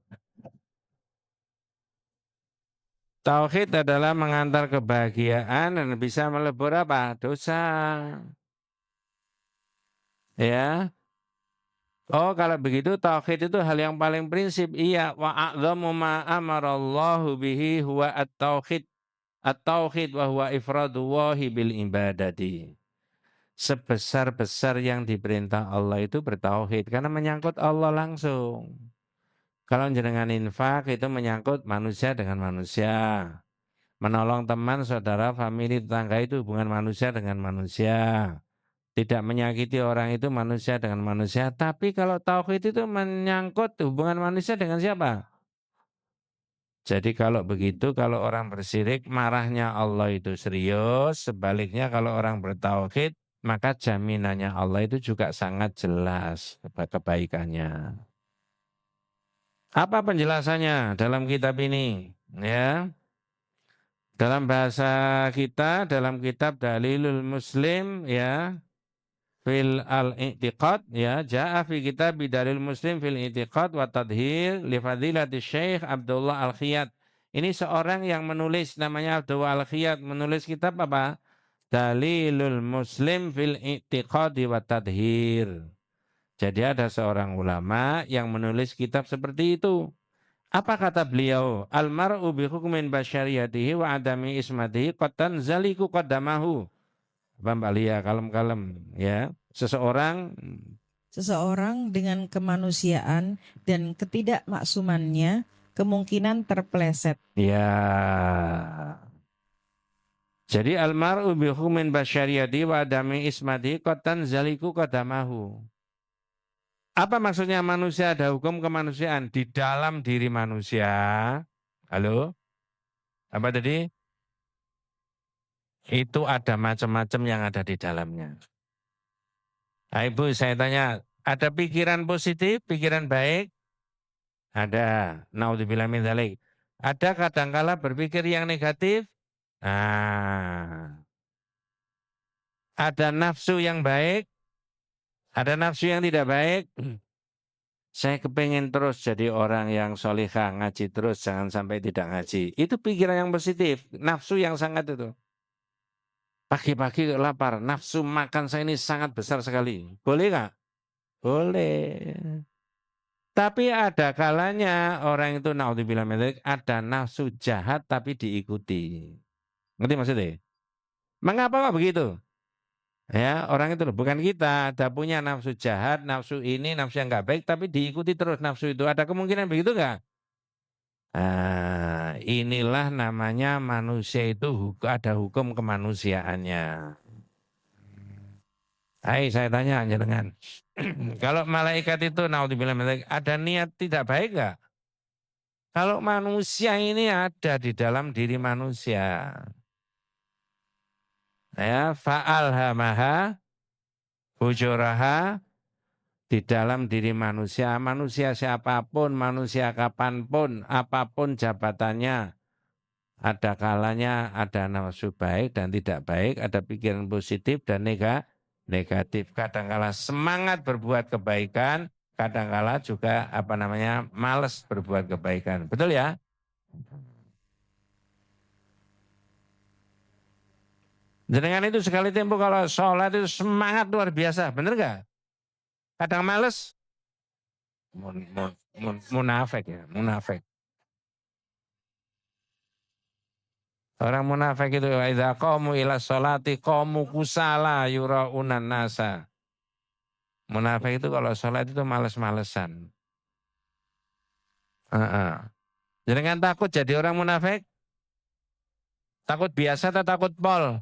Tauhid adalah mengantar kebahagiaan dan bisa melebur apa? Dosa. Ya. Oh, kalau begitu tauhid itu hal yang paling prinsip. Iya, wa a'dhamu ma amarallahu bihi huwa at-tauhid. At-tauhid wa huwa ifradullahi bil ibadati. Sebesar-besar yang diperintah Allah itu bertauhid karena menyangkut Allah langsung. Kalau jenengan infak itu menyangkut manusia dengan manusia. Menolong teman, saudara, famili, tetangga itu hubungan manusia dengan manusia. Tidak menyakiti orang itu manusia dengan manusia. Tapi kalau tauhid itu menyangkut hubungan manusia dengan siapa? Jadi kalau begitu, kalau orang bersirik, marahnya Allah itu serius. Sebaliknya kalau orang bertauhid, maka jaminannya Allah itu juga sangat jelas kebaikannya. Apa penjelasannya dalam kitab ini? Ya, dalam bahasa kita, dalam kitab Dalilul Muslim, ya, fil al-i'tiqad, ya, ja'a fi kitab Dalil Muslim fil i'tiqad wa tadhir li fadilati Syekh Abdullah Al-Khiyat. Ini seorang yang menulis, namanya Abdullah Al-Khiyat, menulis kitab apa? Dalilul Muslim fil i'tiqad wa tadhir. Jadi ada seorang ulama yang menulis kitab seperti itu. Apa kata beliau? Al-mar'u bi hukmin basyariyatihi wa adami ismatihi qatan zaliku qaddamahu. Apa Mbak Lia, kalem-kalem ya. Seseorang dengan kemanusiaan dan ketidakmaksumannya kemungkinan terpeleset. Ya. Jadi al-mar'u bi hukmin basyariyatihi wa adami ismatihi qatan zaliku qaddamahu. Apa maksudnya manusia ada hukum kemanusiaan di dalam diri manusia? Halo? Apa tadi? Itu ada macam-macam yang ada di dalamnya. Nah, Ibu, saya tanya, ada pikiran positif, pikiran baik? Ada. Naudzubillah min dzalik. Ada kadangkala berpikir yang negatif? Nah, ada nafsu yang baik? Ada nafsu yang tidak baik? Saya kepengen terus jadi orang yang solihah, ngaji terus, jangan sampai tidak ngaji. Itu pikiran yang positif, nafsu yang sangat itu. Pagi-pagi lapar, nafsu makan saya ini sangat besar sekali. Boleh nggak? Boleh. Tapi ada kalanya orang itu naudzubillah min dzalik, ada nafsu jahat tapi diikuti. Ngerti maksudnya? Mengapa kok begitu? Ya, orang itu loh, bukan kita, ada punya nafsu jahat, nafsu ini, nafsu yang nggak baik, tapi diikuti terus nafsu itu. Ada kemungkinan begitu nggak? Nah, inilah namanya manusia itu ada hukum kemanusiaannya. Hai, saya tanya jenengan. Kalau malaikat itu naudzubillah min dzalik, ada niat tidak baik nggak? Kalau manusia ini ada di dalam diri manusia. Ya, fa'alhamaha fujuraha, di dalam diri manusia. Manusia siapapun, manusia kapanpun, apapun jabatannya, ada kalanya ada nafsu baik dan tidak baik, ada pikiran positif dan negatif. Kadangkala semangat berbuat kebaikan, kadangkala juga malas berbuat kebaikan. Betul ya? Dengan itu sekali tempo kalau sholat itu semangat luar biasa, bener gak? Kadang males, munafik ya, munafik. Orang munafik itu idza qamu ila sholati qamu kusala yuraunan nasa. Munafik itu kalau sholat itu males-malesan. Jangan takut jadi orang munafik. Takut biasa atau takut pol?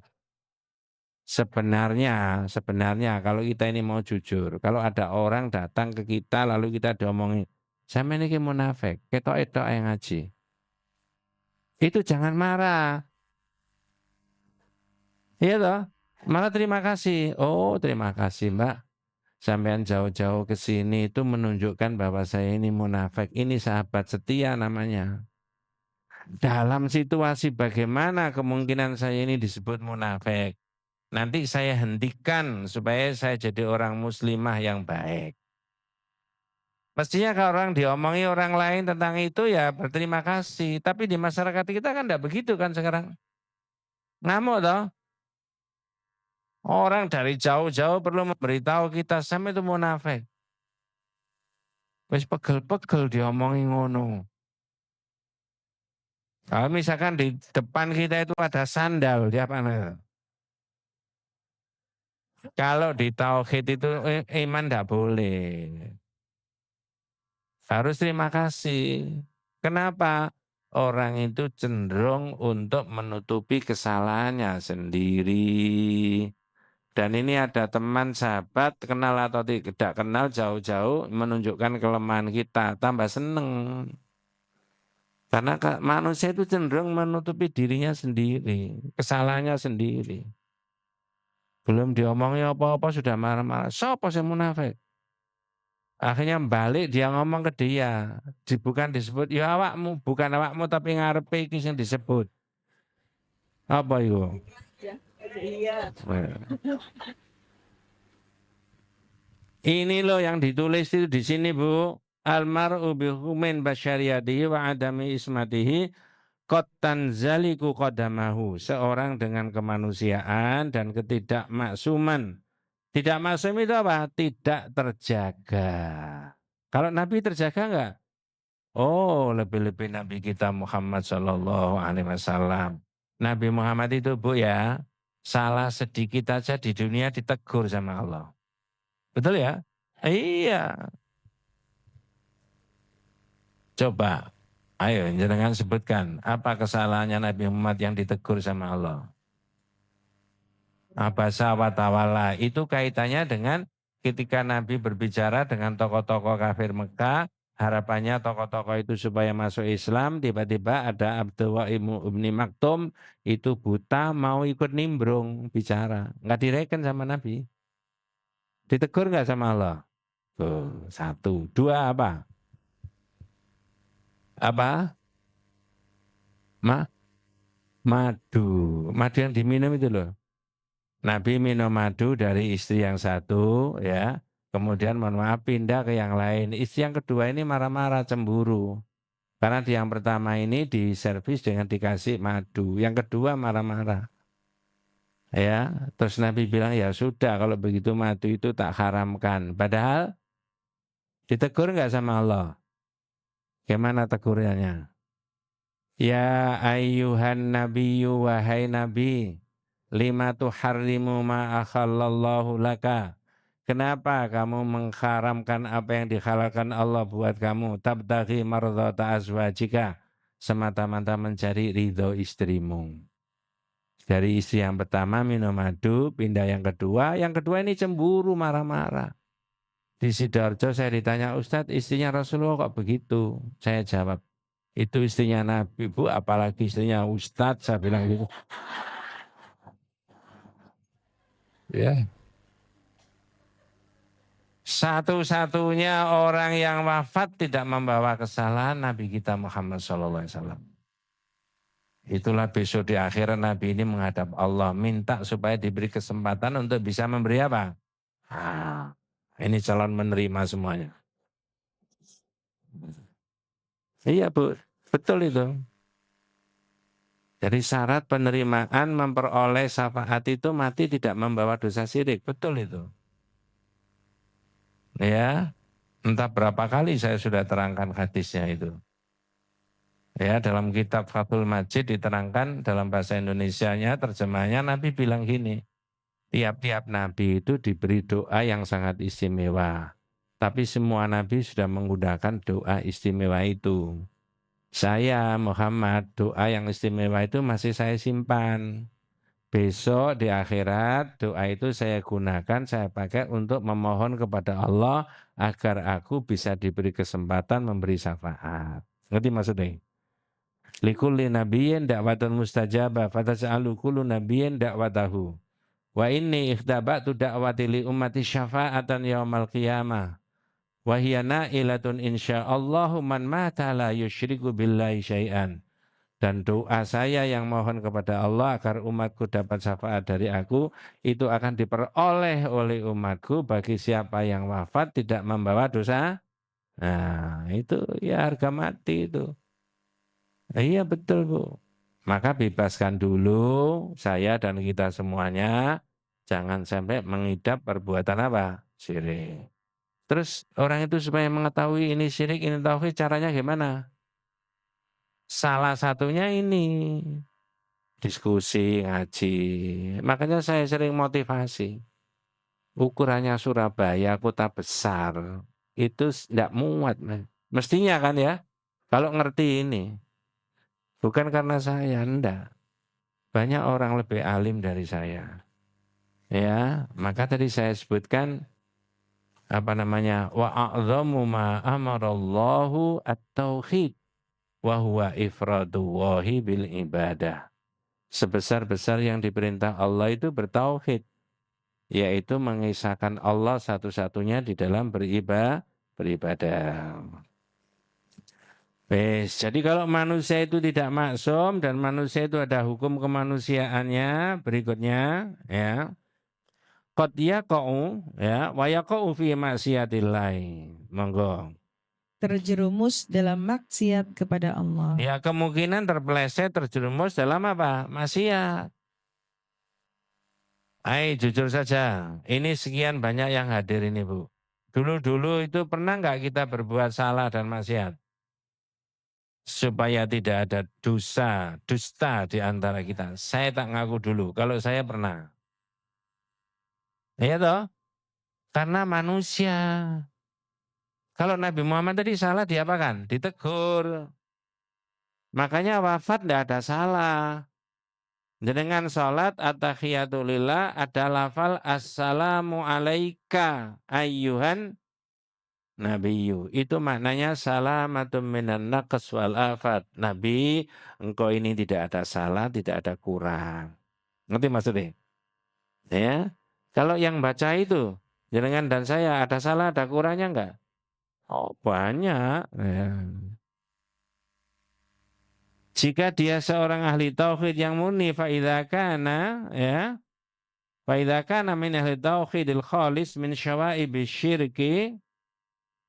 Sebenarnya kalau kita ini mau jujur, kalau ada orang datang ke kita lalu kita diomongin, sama ini munafik, ketok-etok yang ngaji. Itu jangan marah. Iya toh? Malah terima kasih. Oh, terima kasih, Mbak. Sampean jauh-jauh ke sini itu menunjukkan bahwa saya ini munafik. Ini sahabat setia namanya. Dalam situasi bagaimana kemungkinan saya ini disebut munafik? Nanti saya hentikan supaya saya jadi orang muslimah yang baik. Mestinya kalau orang diomongi orang lain tentang itu ya berterima kasih. Tapi di masyarakat kita kan tidak begitu kan sekarang. Ngamuk toh. Orang dari jauh-jauh perlu memberitahu kita sampai itu munafik. Wis pegel-pegel diomongi ngono. Kalau misalkan di depan kita itu ada sandal, dia apa? Kalau di tauhid itu iman tidak boleh. Harus terima kasih. Kenapa? Orang itu cenderung untuk menutupi kesalahannya sendiri. Dan ini ada teman, sahabat, kenal atau tidak kenal jauh-jauh menunjukkan kelemahan kita. Tambah seneng. Karena manusia itu cenderung menutupi dirinya sendiri. Kesalahannya sendiri. Belum diomongi apa-apa sudah marah-marah. Siapa sih munafik? Akhirnya balik dia ngomong ke dia. Bukan disebut, ya awakmu, bukan awakmu tapi ngarepe iki sing disebut. Apa itu? Iya. Ini loh yang ditulis itu di sini, Bu. Almar'u bihumin basyariyatihi wa adami ismatihi qad tanzaliku qadamahu. Seorang dengan kemanusiaan dan ketidakmaksuman. Tidak maksum itu apa? Tidak terjaga. Kalau Nabi terjaga enggak? Oh, lebih-lebih Nabi kita Muhammad Shallallahu Alaihi Wasallam. Nabi Muhammad itu, Bu ya, salah sedikit aja di dunia ditegur sama Allah. Betul ya? Iya. Coba, ayo jangan sebutkan apa kesalahannya Nabi Muhammad yang ditegur sama Allah. Abasa wa tawalla, itu kaitannya dengan ketika Nabi berbicara dengan tokoh-tokoh kafir Mekah, harapannya tokoh-tokoh itu supaya masuk Islam, tiba-tiba ada Abdullah ibni Maktum, itu buta mau ikut nimbrung bicara. Nggak direken sama Nabi. Ditegur nggak sama Allah? Tuh, satu. Dua apa? Apa? Madu. Madu yang diminum itu loh. Nabi minum madu dari istri yang satu, ya. Kemudian mohon maaf pindah ke yang lain. Istri yang kedua ini marah-marah, cemburu. Karena di yang pertama ini diservis dengan dikasih madu. Yang kedua marah-marah. Ya, terus Nabi bilang ya sudah kalau begitu madu itu tak haramkan. Padahal ditegur nggak sama Allah? Gimana tegurannya? Ya ayyuhan nabiyyu wahai nabi, lima tuharrimu ma akhallallahu laka. Kenapa kamu mengharamkan apa yang dihalalkan Allah buat kamu? Tabtaghi mardhata azwajika, semata-mata mencari ridho istrimu. Dari istri yang pertama minum madu, pindah yang kedua ini cemburu, marah-marah. Di Sidoarjo saya ditanya, Ustadz istrinya Rasulullah kok begitu? Saya jawab, Itu istrinya Nabi, Bu, apalagi istrinya Ustadz, saya bilang gitu. Ya. Satu-satunya orang yang wafat tidak membawa kesalahan Nabi kita Muhammad SAW. Itulah besok di akhirat Nabi ini menghadap Allah, minta supaya diberi kesempatan untuk bisa memberi apa? Ini calon menerima semuanya. Iya Bu, betul itu. Jadi syarat penerimaan memperoleh syafaat itu mati tidak membawa dosa syirik, betul itu. Ya, entah berapa kali saya sudah terangkan hadisnya itu. Ya, dalam kitab Fathul Majid diterangkan dalam bahasa Indonesianya, terjemahnya Nabi bilang gini, tiap-tiap Nabi itu diberi doa yang sangat istimewa. Tapi semua Nabi sudah menggunakan doa istimewa itu. Saya, Muhammad, doa yang istimewa itu masih saya simpan. Besok di akhirat doa itu saya gunakan, saya pakai untuk memohon kepada Allah agar aku bisa diberi kesempatan memberi syafaat. Ngerti maksudnya? Likulli nabiyyin da'watun mustajabah fatas'alu kullu nabiyyin da'watahu. Wa inni ikhtaba'tu da'wati li ummati syafa'atan yaumal qiyamah. Wa hiya na'ilatun insyaallahu man mata la yusyriku billahi syai'an. Dan doa saya yang mohon kepada Allah agar umatku dapat syafaat dari aku, itu akan diperoleh oleh umatku bagi siapa yang wafat tidak membawa dosa. Nah, itu ya harga mati itu. Iya betul Bu. Maka bebaskan dulu saya dan kita semuanya. Jangan sampai mengidap perbuatan apa? Syirik. Terus orang itu supaya mengetahui ini syirik, ini tauhid, caranya gimana? Salah satunya ini. Diskusi, ngaji. Makanya saya sering motivasi. Ukurannya Surabaya, kota besar. Itu tidak muat. Mestinya kan ya. Kalau ngerti ini. Bukan karena saya, enggak. Banyak orang lebih alim dari saya. Ya, maka tadi saya sebutkan apa namanya? Wa a'dhamu ma amarallahu at-tauhid wa huwa ifradullahi bil ibadah. Sebesar-besar yang diperintah Allah itu bertauhid, yaitu mengisahkan Allah satu-satunya di dalam beribadah. Jadi kalau manusia itu tidak maksum dan manusia itu ada hukum kemanusiaannya berikutnya ya. Qad yaqa'u ya wa yaqa'u fi maksiatillah. Monggo. Terjerumus dalam maksiat kepada Allah. Ya kemungkinan terpeleset terjerumus dalam apa? Maksiat. Jujur saja, ini sekian banyak yang hadir ini Bu. Dulu-dulu itu pernah nggak kita berbuat salah dan maksiat? Supaya tidak ada dusta di antara kita. Saya tak ngaku dulu, kalau saya pernah. Iya toh? Karena manusia. Kalau Nabi Muhammad tadi salah diapakan? Ditegur. Makanya wafat tidak ada salah. Dengan sholat at-tahiyatulillah ada lafal assalamu alaika ayyuhan nabiyyu. Itu maknanya salamatum minan naqs wal afat. Nabi, engkau ini tidak ada salah, tidak ada kurang. Ngerti maksudnya? Ya. Kalau yang baca itu, jenengan dan saya ada salah, ada kurangnya enggak? Oh, banyak. Ya. Jika dia seorang ahli tauhid yang murni faidza kana ya faidza kana min ahli tauhidil khalis min syawaibi syirki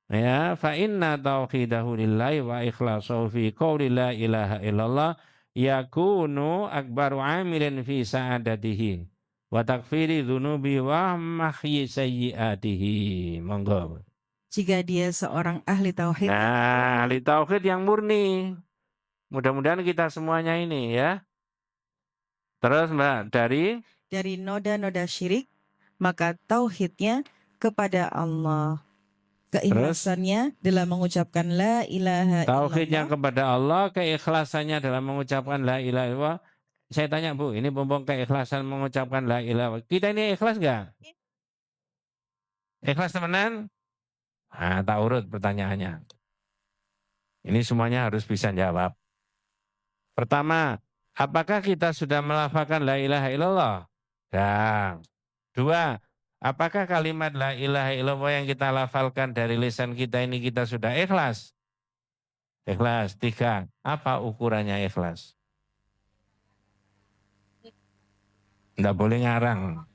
ya fa inna tauhidahu lillahi wa ikhlasahu fi qouli la ilaha illallah yakunu akbaru amilin fi sa'adatihi wa takfiri dzunubi wa mahyi sayyiatihi. Monggo. Jika dia seorang ahli tauhid. Nah, ahli tauhid yang murni. Mudah-mudahan kita semuanya ini ya. Terus Mbak, dari noda-noda syirik, maka tauhidnya kepada Allah. Keikhlasannya dalam mengucapkan la ilaha illallah. Tauhidnya kepada Allah, keikhlasannya dalam mengucapkan la ilaha illallah. Saya tanya Bu, ini mumpung keikhlasan mengucapkan la ilaha illallah. Kita ini ikhlas enggak? Ikhlas temenan? Nah, tak urut pertanyaannya. Ini semuanya harus bisa jawab. Pertama, apakah kita sudah melafalkan la ilaha illallah? Dan dua, apakah kalimat la ilaha illallah yang kita lafalkan dari lisan kita ini kita sudah ikhlas? Ikhlas. Tiga, apa ukurannya ikhlas? Enggak boleh ngarang.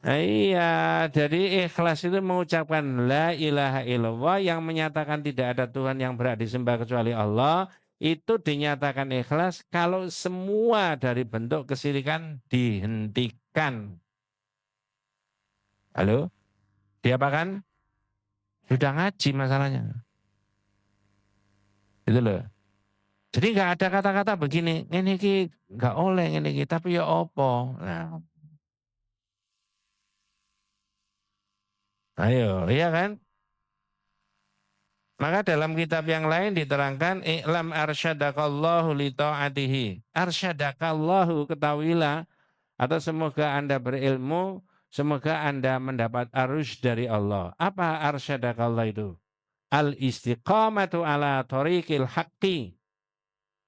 Iya, jadi ikhlas itu mengucapkan la ilaha illallah yang menyatakan tidak ada Tuhan yang berhak disembah kecuali Allah. Itu dinyatakan ikhlas kalau semua dari bentuk kesyirikan dihentikan. Halo? Diapakan? Sudah ngaji masalahnya. Itu loh. Jadi nggak ada kata-kata begini, ini ki nggak oleh ini ki, tapi ya opo. Nah, ayo, iya kan? Maka dalam kitab yang lain diterangkan i'lam arsyadakallahu li ta'atihi. Arsyadakallahu, ketahuilah atau semoga Anda berilmu, semoga Anda mendapat arus dari Allah. Apa arsyadakallah itu? Al istiqamatu ala thoriqil haqqi,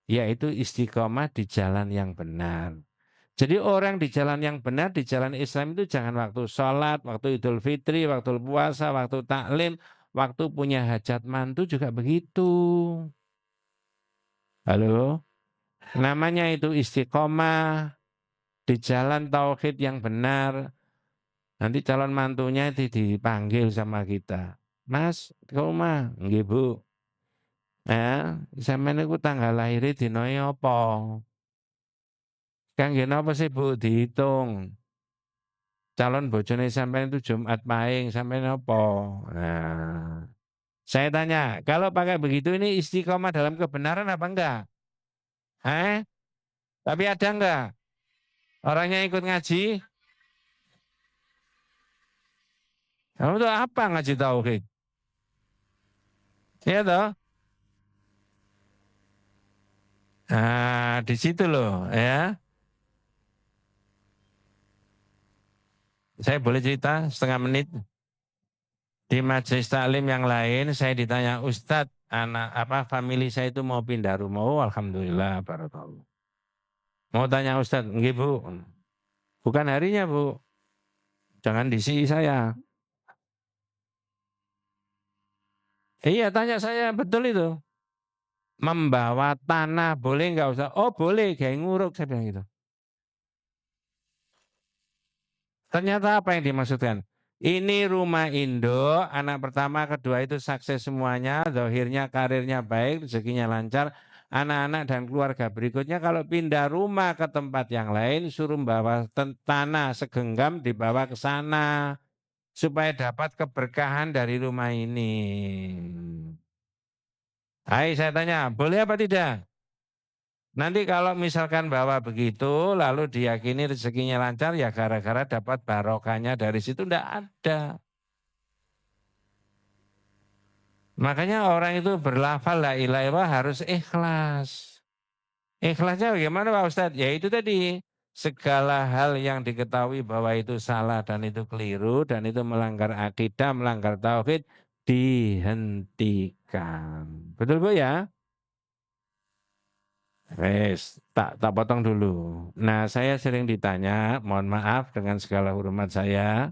yaitu istiqamah di jalan yang benar. Jadi orang di jalan yang benar, di jalan Islam itu jangan waktu sholat, waktu Idul Fitri, waktu puasa, waktu taklim, waktu punya hajat mantu juga begitu. Halo? Namanya itu istiqomah di jalan tauhid yang benar. Nanti calon mantunya itu dipanggil sama kita. Mas, ke rumah? Nggih, Bu. Ya, sampeyan niku tanggal lahir dina apa? Kangge napa sih, Bu? Dihitung. Calon bojone sampean itu Jumat Pahing, sampean apa? Nah, saya tanya, kalau pakai begitu ini istiqomah dalam kebenaran apa enggak? Tapi ada enggak orangnya ikut ngaji? Kamu tuh apa ngaji tauhid? Iya toh? Nah, di situ loh ya. Saya boleh cerita setengah menit. Di majelis taklim yang lain saya ditanya, Ustadz, famili saya itu mau pindah rumah. Oh, alhamdulillah, barakallah. Mau tanya Ustadz, nggih Bu. Bukan harinya Bu. Jangan disi saya. Iya, tanya saya, betul itu. Membawa tanah boleh nggak usah? Oh boleh, kayak nguruk, saya bilang gitu. Ternyata apa yang dimaksudkan? Ini rumah Indo, anak pertama, kedua itu sukses semuanya, zahirnya, karirnya baik, rezekinya lancar. Anak-anak dan keluarga berikutnya kalau pindah rumah ke tempat yang lain, suruh bawa tanah segenggam dibawa ke sana. Supaya dapat keberkahan dari rumah ini. Hai, saya tanya, boleh apa tidak? Nanti kalau misalkan bawa begitu, lalu diyakini rezekinya lancar, ya gara-gara dapat barokahnya dari situ, enggak ada. Makanya orang itu berlafal la ilaha illallah harus ikhlas. Ikhlasnya bagaimana Pak Ustadz? Ya itu tadi, segala hal yang diketahui bahwa itu salah dan itu keliru, dan itu melanggar akidah, melanggar tauhid, dihentikan. Betul Bu ya? Wes, tak potong dulu. Nah, saya sering ditanya, mohon maaf dengan segala hormat saya,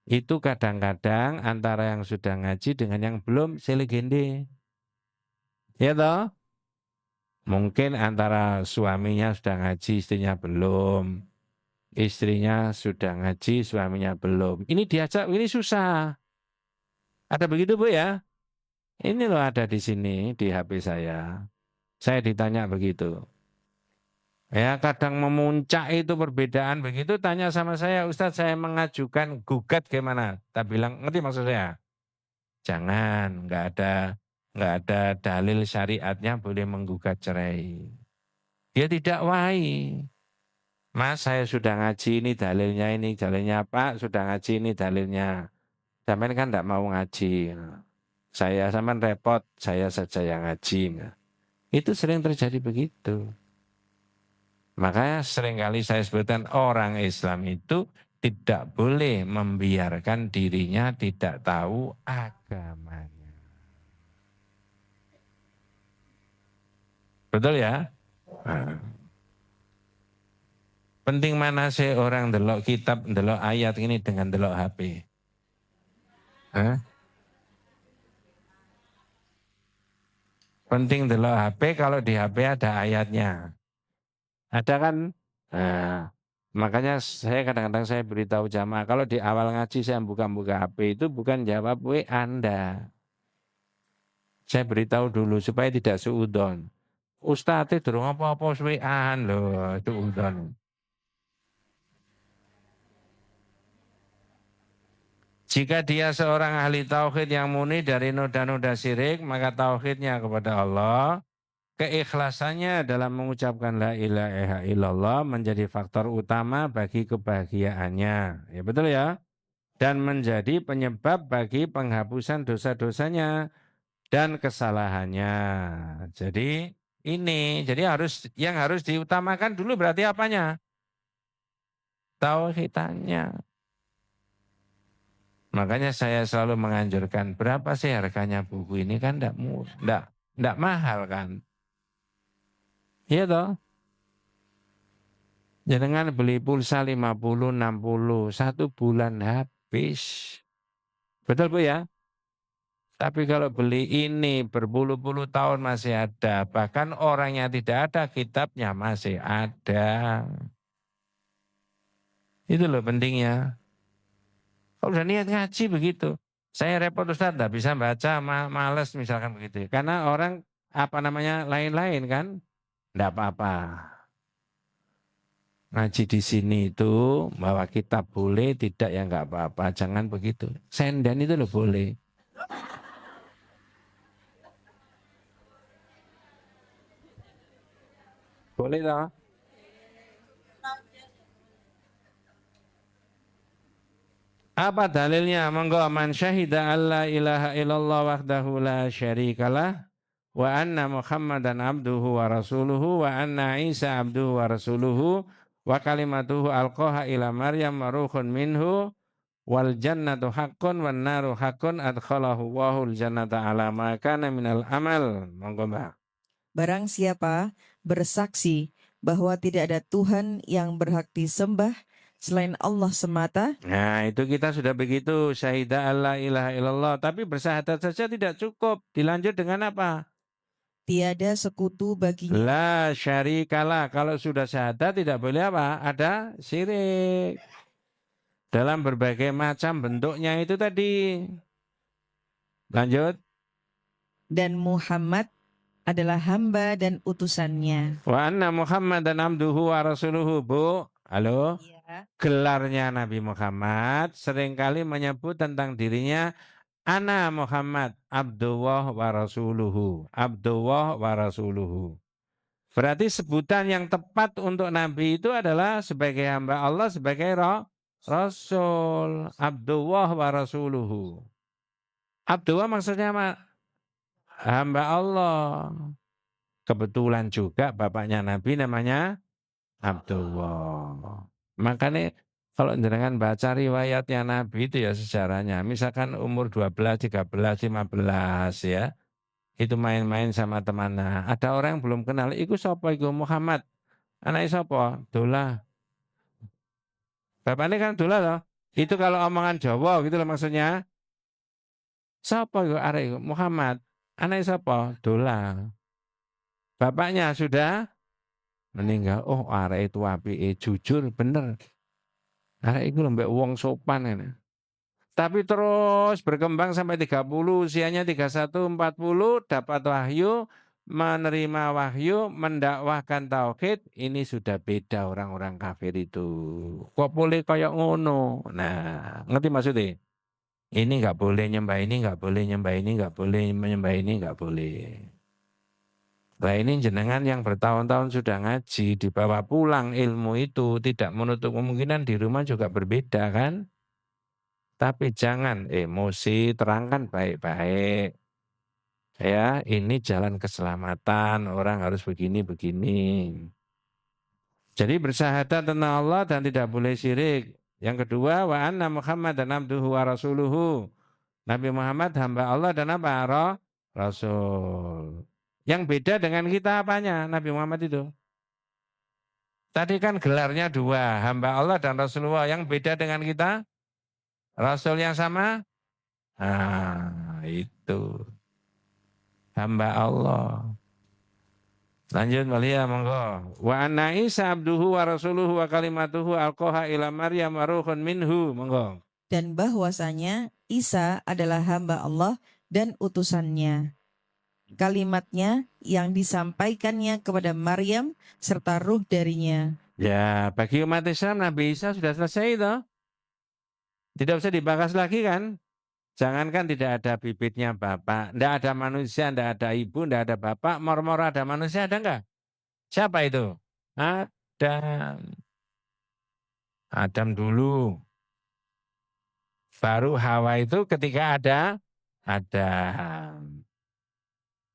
itu kadang-kadang antara yang sudah ngaji dengan yang belum selegende. Ya toh? Mungkin antara suaminya sudah ngaji, istrinya belum. Istrinya sudah ngaji, suaminya belum. Ini diajak, ini susah. Ada begitu Bu ya? Ini loh ada di sini, di HP saya. Saya ditanya begitu. Ya kadang memuncak itu perbedaan begitu, tanya sama saya, Ustadz saya mengajukan gugat gimana? Tak bilang, ngerti maksud saya? Jangan, nggak ada dalil syariatnya boleh menggugat cerai. Ya tidak wahi. Mas saya sudah ngaji ini dalilnya Pak, sudah ngaji ini dalilnya. Sampai kan enggak mau ngaji. Saya sampean repot, saya saja yang ngaji. Itu sering terjadi begitu. Makanya seringkali saya sebutkan orang Islam itu tidak boleh membiarkan dirinya tidak tahu agamanya. Betul ya? Nah. Penting mana sih orang delok kitab, delok ayat ini dengan delok HP? Hah? Penting delok HP kalau di HP ada ayatnya. Ada kan? Nah, makanya saya kadang-kadang saya beritahu jamaah, kalau di awal ngaji saya buka-buka HP itu bukan jawab WA Anda. Saya beritahu dulu supaya tidak suudon. Ustadz itu durung apa-apa WA-an loh, suudon. Jika dia seorang ahli tauhid yang murni dari noda-noda syirik, maka tauhidnya kepada Allah, keikhlasannya dalam mengucapkan la ilaha illallah menjadi faktor utama bagi kebahagiaannya. Ya betul ya? Dan menjadi penyebab bagi penghapusan dosa-dosanya dan kesalahannya. Jadi yang harus diutamakan dulu berarti apanya? Tauhidannya. Makanya saya selalu menganjurkan, berapa sih harganya buku ini kan enggak mahal kan. Iya toh? Jangan beli pulsa 50, 60, 1 bulan habis. Betul Bu ya? Tapi kalau beli ini berpuluh-puluh tahun masih ada. Bahkan orang yang tidak ada kitabnya masih ada. Itu loh pentingnya. Kalau udah niat ngaji begitu. Saya repot Ustaz, tidak bisa baca, males misalkan begitu. Karena orang lain-lain kan, tidak apa-apa. Ngaji di sini itu bawa kitab boleh, tidak ya nggak apa-apa. Jangan begitu. Sendan itu loh boleh. Boleh toh? Apa dalilnya? Monggo man syahida alla ilaha illallah wahdahu la syarikalah wa anna Muhammadan abduhu wa rasuluhu wa anna Isa abduhu wa rasuluhu wa kalimatuhu alqaha ila Maryam wa ruhun minhu wal jannatu haqqun wan naru haqqun adkhalahu wahul jannata ala ma kana minal amal. Monggo Mbak. Barang siapa bersaksi bahwa tidak ada Tuhan yang berhak disembah selain Allah semata, Nah itu kita sudah begitu, syahidah alla ilaha illallah. Tapi bersahadat saja tidak cukup. Dilanjut dengan apa? tiada sekutu baginya. La syarikalah. Kalau sudah syahadat tidak boleh apa? Ada syirik. Dalam berbagai macam bentuknya itu tadi. Lanjut. Dan Muhammad adalah hamba dan utusannya. Wa anna Muhammadan abduhu wa rasuluhu. Bu, halo? Ya. Gelarnya Nabi Muhammad seringkali menyebut tentang dirinya Ana Muhammad Abdullah wa Rasuluhu. Abdullah wa Rasuluhu. Berarti sebutan yang tepat untuk Nabi itu adalah sebagai hamba Allah, sebagai Rasul. Abdullah wa Rasuluhu. Abdullah maksudnya apa? Hamba Allah. Kebetulan juga bapaknya Nabi namanya Abdullah. Makanya kalau jenengan baca riwayatnya Nabi itu ya sejarahnya. Misalkan umur 12, 13, 15 ya. Itu main-main sama temannya. Ada orang yang belum kenal. Iku sapa iku Muhammad. Anaknya sapa? Dola. Bapaknya kan Dola loh. Itu kalau omongan Jawa gitu loh maksudnya. Sapa iku arek iku? Muhammad. Anaknya sapa? Dola. Bapaknya sudah meninggal. Oh arek itu apike jujur bener. Arek iku lembek wong sopan ini. Tapi terus berkembang sampai 30, usianya 31, 40, dapat wahyu, menerima wahyu, mendakwahkan tauhid, ini sudah beda orang-orang kafir itu. Kok boleh kayak ngono? Nah, ngerti maksudnya? Ini nggak boleh nyembah ini, nggak boleh nyembah ini, nggak boleh menyembah ini, nggak boleh. Nah ini jenengan yang bertahun-tahun sudah ngaji, dibawa pulang ilmu itu, tidak menutup kemungkinan di rumah juga berbeda kan? Tapi jangan emosi, terangkan baik-baik. Ya, ini jalan keselamatan, orang harus begini-begini. Jadi bersahadat tentang Allah dan tidak boleh syirik. Yang kedua, wa anna Muhammadan abduhu wa rasuluhu. Nabi Muhammad hamba Allah dan apa? Rasul. Yang beda dengan kita apanya Nabi Muhammad itu? Tadi kan gelarnya dua, hamba Allah dan Rasulullah. Yang beda dengan kita? Rasul yang sama? Nah, itu. Hamba Allah. Lanjut Malia monggo. Wa anna Isa abduhu wa rasuluhu wa kalimatuhu alqaha ila Maryam wa ruhun minhu monggo. Dan bahwasanya Isa adalah hamba Allah dan utusannya. Kalimatnya yang disampaikannya kepada Maryam serta ruh darinya. Ya, bagi umat Islam Nabi Isa sudah selesai itu. Tidak usah dibahas lagi kan? Jangankan tidak ada bibitnya bapak, tidak ada manusia, tidak ada ibu, tidak ada bapak, mor-mor ada manusia, ada enggak? Siapa itu? Adam. Adam dulu. Baru Hawa itu ketika ada Adam.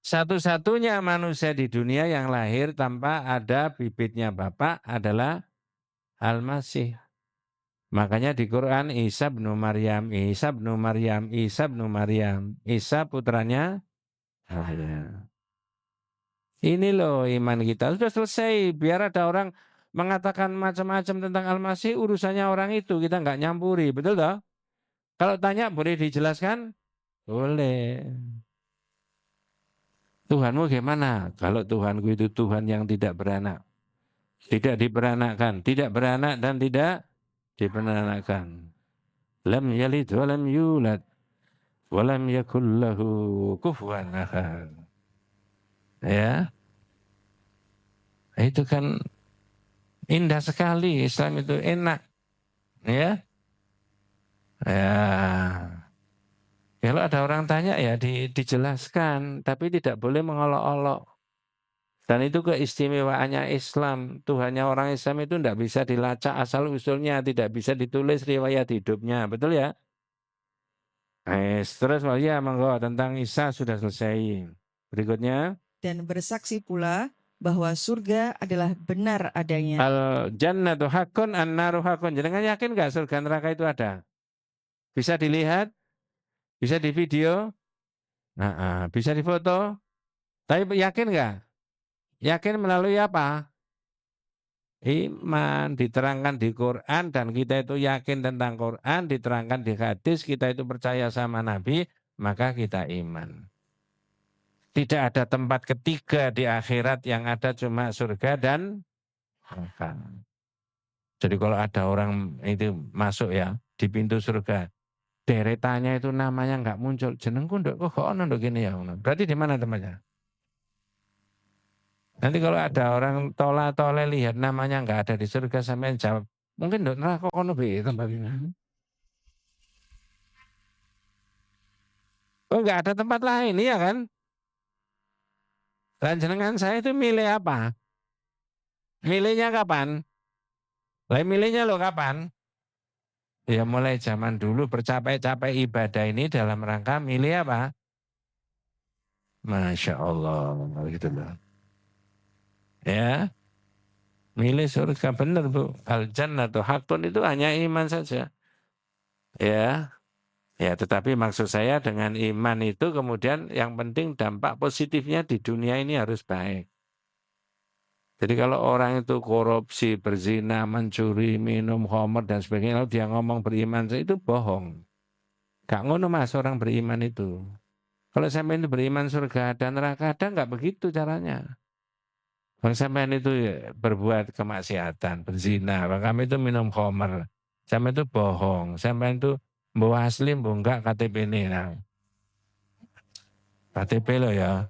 Satu-satunya manusia di dunia yang lahir tanpa ada bibitnya bapak adalah Al-Masih. Makanya di Quran Isa bin Maryam, Isa bin Maryam, Isa bin Maryam. Isa putranya Allah. Ini loh iman kita sudah selesai. Biar ada orang mengatakan macam-macam tentang Al-Masih, urusannya orang itu, kita nggak nyampuri, betul toh? Kalau tanya boleh dijelaskan? Boleh. Tuhanmu gimana? Kalau Tuhanku itu Tuhan yang tidak beranak. Tidak diberanakkan, tidak beranak dan tidak diberanakkan. Lam yalid wa lam yulad wa lam yakul lahu kufuwan ahad. Ya. Itu kan indah sekali, Islam itu enak. Ya. Ya. Kalau ada orang tanya ya dijelaskan, tapi tidak boleh mengolok-olok. Dan itu keistimewaannya Islam. Tuhannya orang Islam itu tidak bisa dilacak asal-usulnya, tidak bisa ditulis riwayat hidupnya. Betul ya? Terus ya monggo tentang Isa sudah selesai. Berikutnya. Dan bersaksi pula bahwa surga adalah benar adanya. Al-jannatu hakun, an-naru hakun. Jangan yakin nggak surga neraka itu ada? Bisa dilihat? Bisa di video? Bisa difoto? Tapi yakin nggak? Yakin melalui apa? Iman diterangkan di Quran dan kita itu yakin tentang Quran, diterangkan di hadis, kita itu percaya sama Nabi, maka kita iman. Tidak ada tempat ketiga di akhirat yang ada cuma surga dan neraka. Jadi kalau ada orang itu masuk ya di pintu surga, deretannya itu namanya nggak muncul, jenengku ndok kok ono ndok gini ya. Berarti di mana tempatnya? Nanti kalau ada orang tola-tole lihat namanya nggak ada di surga sampai jawab, mungkin ndok neraka kono be tempatnya. Oh nggak ada tempat lain, iya kan? Dan jenengan saya itu milih apa? Milihnya kapan? Lah milihnya lo kapan? Ya mulai zaman dulu bercapai-capai ibadah ini dalam rangka milih apa? Masya Allah, gitu loh. Ya, milih surga benar Bu. Al-jannatu hakun itu hanya iman saja. Ya, tetapi maksud saya dengan iman itu kemudian yang penting dampak positifnya di dunia ini harus baik. Jadi kalau orang itu korupsi, berzina, mencuri, minum khamr dan sebagainya, lalu dia ngomong beriman, itu bohong. Gak ngono mas orang beriman itu. Kalau sampai itu beriman surga dan neraka ada nggak begitu caranya. Bang sampean itu berbuat kemaksiatan, berzina, bang kami itu minum khamr, sampean itu bohong, sampean itu bawa asli, enggak KTP ini, nah. KTP lo ya,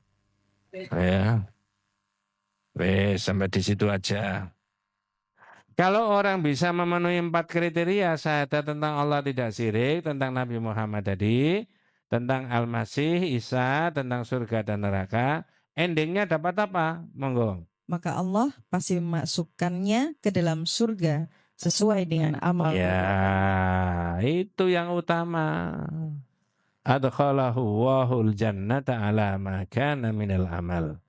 sampai di situ aja. Kalau orang bisa memenuhi 4 kriteria syahadat tentang Allah tidak syirik, tentang Nabi Muhammad tadi, tentang Al-Masih, Isa, tentang surga dan neraka, endingnya dapat apa? Monggo. Maka Allah pasti memasukkannya ke dalam surga sesuai dengan amal. Ya, itu yang utama. Adkhalahu wahul jannata ala ma kana minal amal.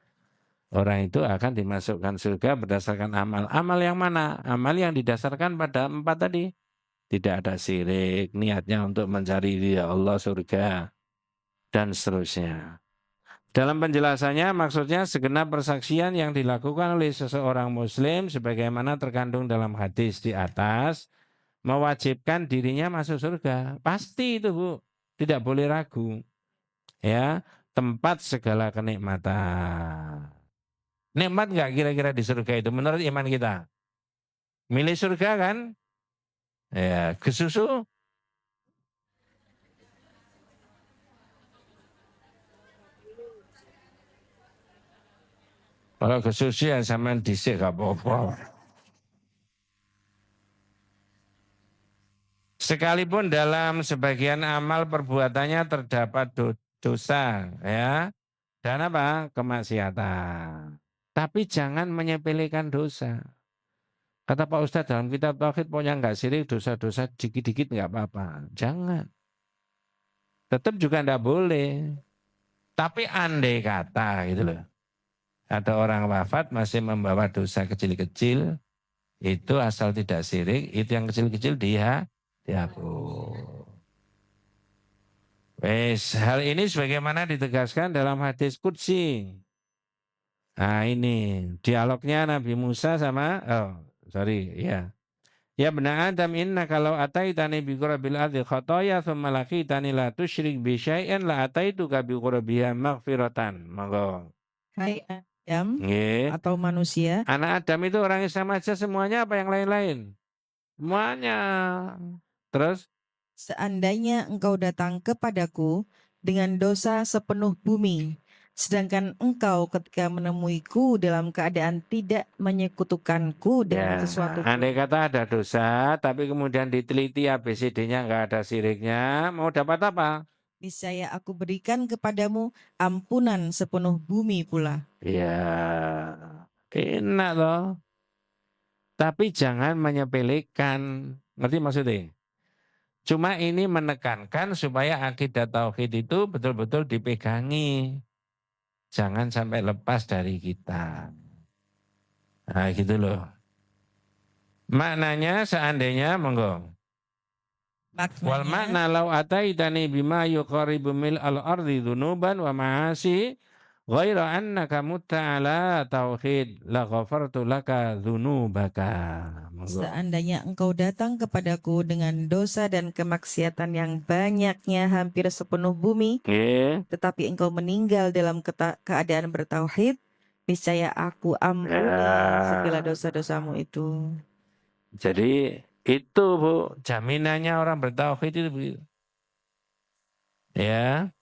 Orang itu akan dimasukkan surga berdasarkan amal. Amal yang mana? Amal yang didasarkan pada 4 tadi. tidak ada syirik, niatnya untuk mencari ridha Allah, surga, dan seterusnya. Dalam penjelasannya maksudnya segenap persaksian yang dilakukan oleh seseorang muslim sebagaimana terkandung dalam hadis di atas mewajibkan dirinya masuk surga. Pasti itu Bu, tidak boleh ragu. Ya, tempat segala kenikmatan. Nikmat nggak kira-kira di surga itu menurut iman kita? Milih surga kan? Ya, ke susu. Kalau ke susu ya sama disik gak apa-apa. Sekalipun dalam sebagian amal perbuatannya terdapat dosa, ya, dan apa? Kemaksiatan. Tapi jangan menyepelekan dosa. Kata Pak Ustadz dalam kitab Tauhid pokoknya nggak sirik, dosa-dosa dikit-dikit nggak apa-apa. Jangan. Tetap juga nggak boleh. Tapi andai kata gitu loh. Ada orang wafat masih membawa dosa kecil-kecil, itu asal tidak sirik, itu yang kecil-kecil dihapus. Wes, hal ini sebagaimana ditegaskan dalam hadis Qudsi. Nah ini dialognya Nabi Musa sama, ya. Ya benar Adam inna kalau ataitani bi qurabil ardi khataya thumma laqitani la tusyrik bi syai'in la ataituka bi qurabiha maghfiratan. Monggo. Hai Adam Nggih. atau manusia, Anak Adam itu orang Islam aja semuanya apa yang lain-lain? Semuanya. Terus seandainya engkau datang kepadaku dengan dosa sepenuh bumi, sedangkan engkau ketika menemuiku dalam keadaan tidak menyekutukanku dengan ya, sesuatu pun, andai kata ada dosa, tapi kemudian diteliti ABCD-nya nggak ada siriknya, mau dapat apa? niscaya aku berikan kepadamu ampunan sepenuh bumi pula. Ya, enak loh. Tapi jangan menyepelekan. Ngerti maksudnya? Cuma ini menekankan supaya akidah tauhid itu betul-betul dipegangi. Jangan sampai lepas dari kita. Nah gitu loh. Maknanya seandainya monggo. Wal makna law ataitani bima yuqaribu mil al-ardi dhunuban wa ma'asi ghaira annaka mutta'ala tauhid la ghafartu laka dhunubaka. Seandainya engkau datang kepadaku dengan dosa dan kemaksiatan yang banyaknya hampir sepenuh bumi, tetapi engkau meninggal dalam keadaan bertauhid, niscaya aku ampuni segala dosa-dosamu itu. Jadi itu Bu, jaminannya orang bertauhid itu begitu. Ya.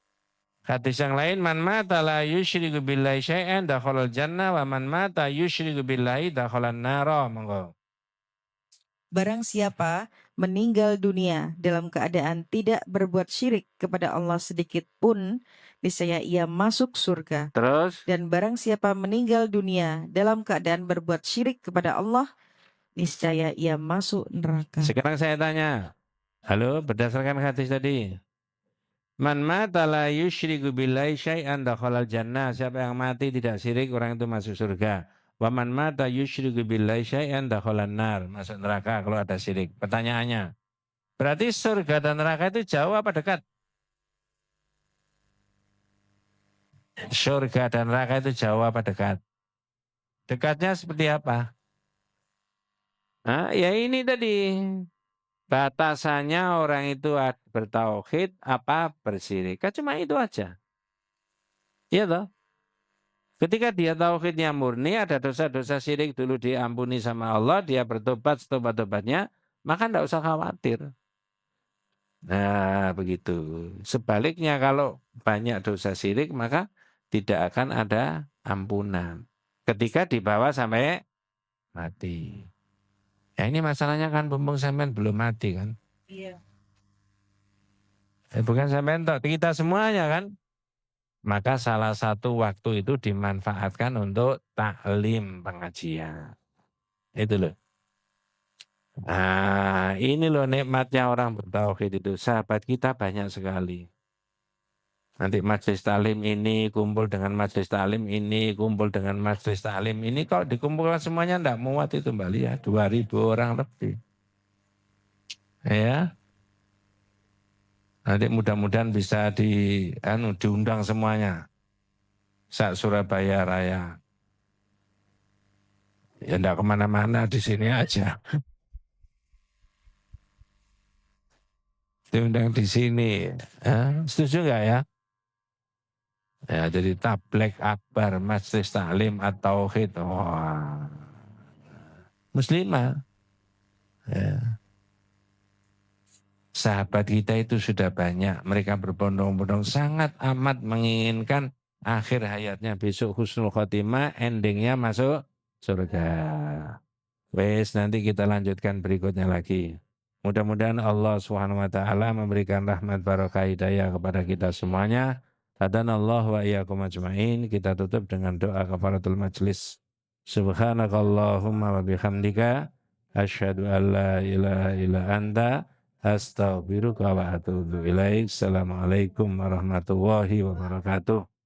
Hadis yang lain man mata la yusyriku billahi syai'an dakhalal jannah wa man mata yusyriku billahi dakhalan nara. Monggo. Barang siapa meninggal dunia dalam keadaan tidak berbuat syirik kepada Allah sedikit pun, niscaya ia masuk surga. Terus? Dan barang siapa meninggal dunia dalam keadaan berbuat syirik kepada Allah, niscaya ia masuk neraka. Sekarang saya tanya. Halo, berdasarkan hadis tadi. Man mata la yusyriku billahi syai'an dakhalal jannah. Siapa yang mati tidak syirik, orang itu masuk surga. Wa man mata yusyriku billahi syai'an dakhalan nar. Masuk neraka kalau ada syirik. Pertanyaannya, berarti surga dan neraka itu jauh apa dekat? Surga dan neraka itu jauh apa dekat? Dekatnya seperti apa? Nah, ya ini tadi. Batasannya orang itu bertauhid apa bersyirik. Kan cuma itu aja. Iya toh? Ketika dia tauhidnya murni, ada dosa-dosa syirik dulu diampuni sama Allah, dia bertobat setobat-tobatnya, maka tidak usah khawatir. Nah begitu. Sebaliknya kalau banyak dosa syirik, maka tidak akan ada ampunan. Ketika dibawa sampai mati. Ya ini masalahnya kan bumbung sampean belum mati kan? Iya. Bukan sampean toh, kita semuanya kan? Maka salah satu waktu itu dimanfaatkan untuk taklim pengajian. Itu loh. Nah ini loh nikmatnya orang bertauhid itu. Sahabat kita banyak sekali. Nanti majelis taklim ini kumpul dengan majelis taklim ini, kumpul dengan majelis taklim ini. Kalau dikumpulkan semuanya tidak muat itu Mbak Lia, 2.000 orang lebih. Ya. Nanti mudah-mudahan bisa diundang semuanya. Saat Surabaya Raya. Ya enggak kemana-mana, di sini aja. Diundang di sini. Setuju enggak ya? Ya, jadi tablek akbar, majelis taklim atau tauhid. Wah. Muslimah. Ya. Sahabat kita itu sudah banyak. Mereka berbondong-bondong sangat amat menginginkan akhir hayatnya besok husnul khotimah, endingnya masuk surga. Wes, nanti kita lanjutkan berikutnya lagi. Mudah-mudahan Allah Subhanahu wa taala memberikan rahmat barakah hidayah kepada kita semuanya. Hadanallah wa iyyakum ajmain. Kita tutup dengan doa kafaratul majlis. Subhanakallahumma wa bihamdika asyhadu an la ilaha illa anta astaghfiruka wa atubu ilaik. Assalamualaikum warahmatullahi wabarakatuh.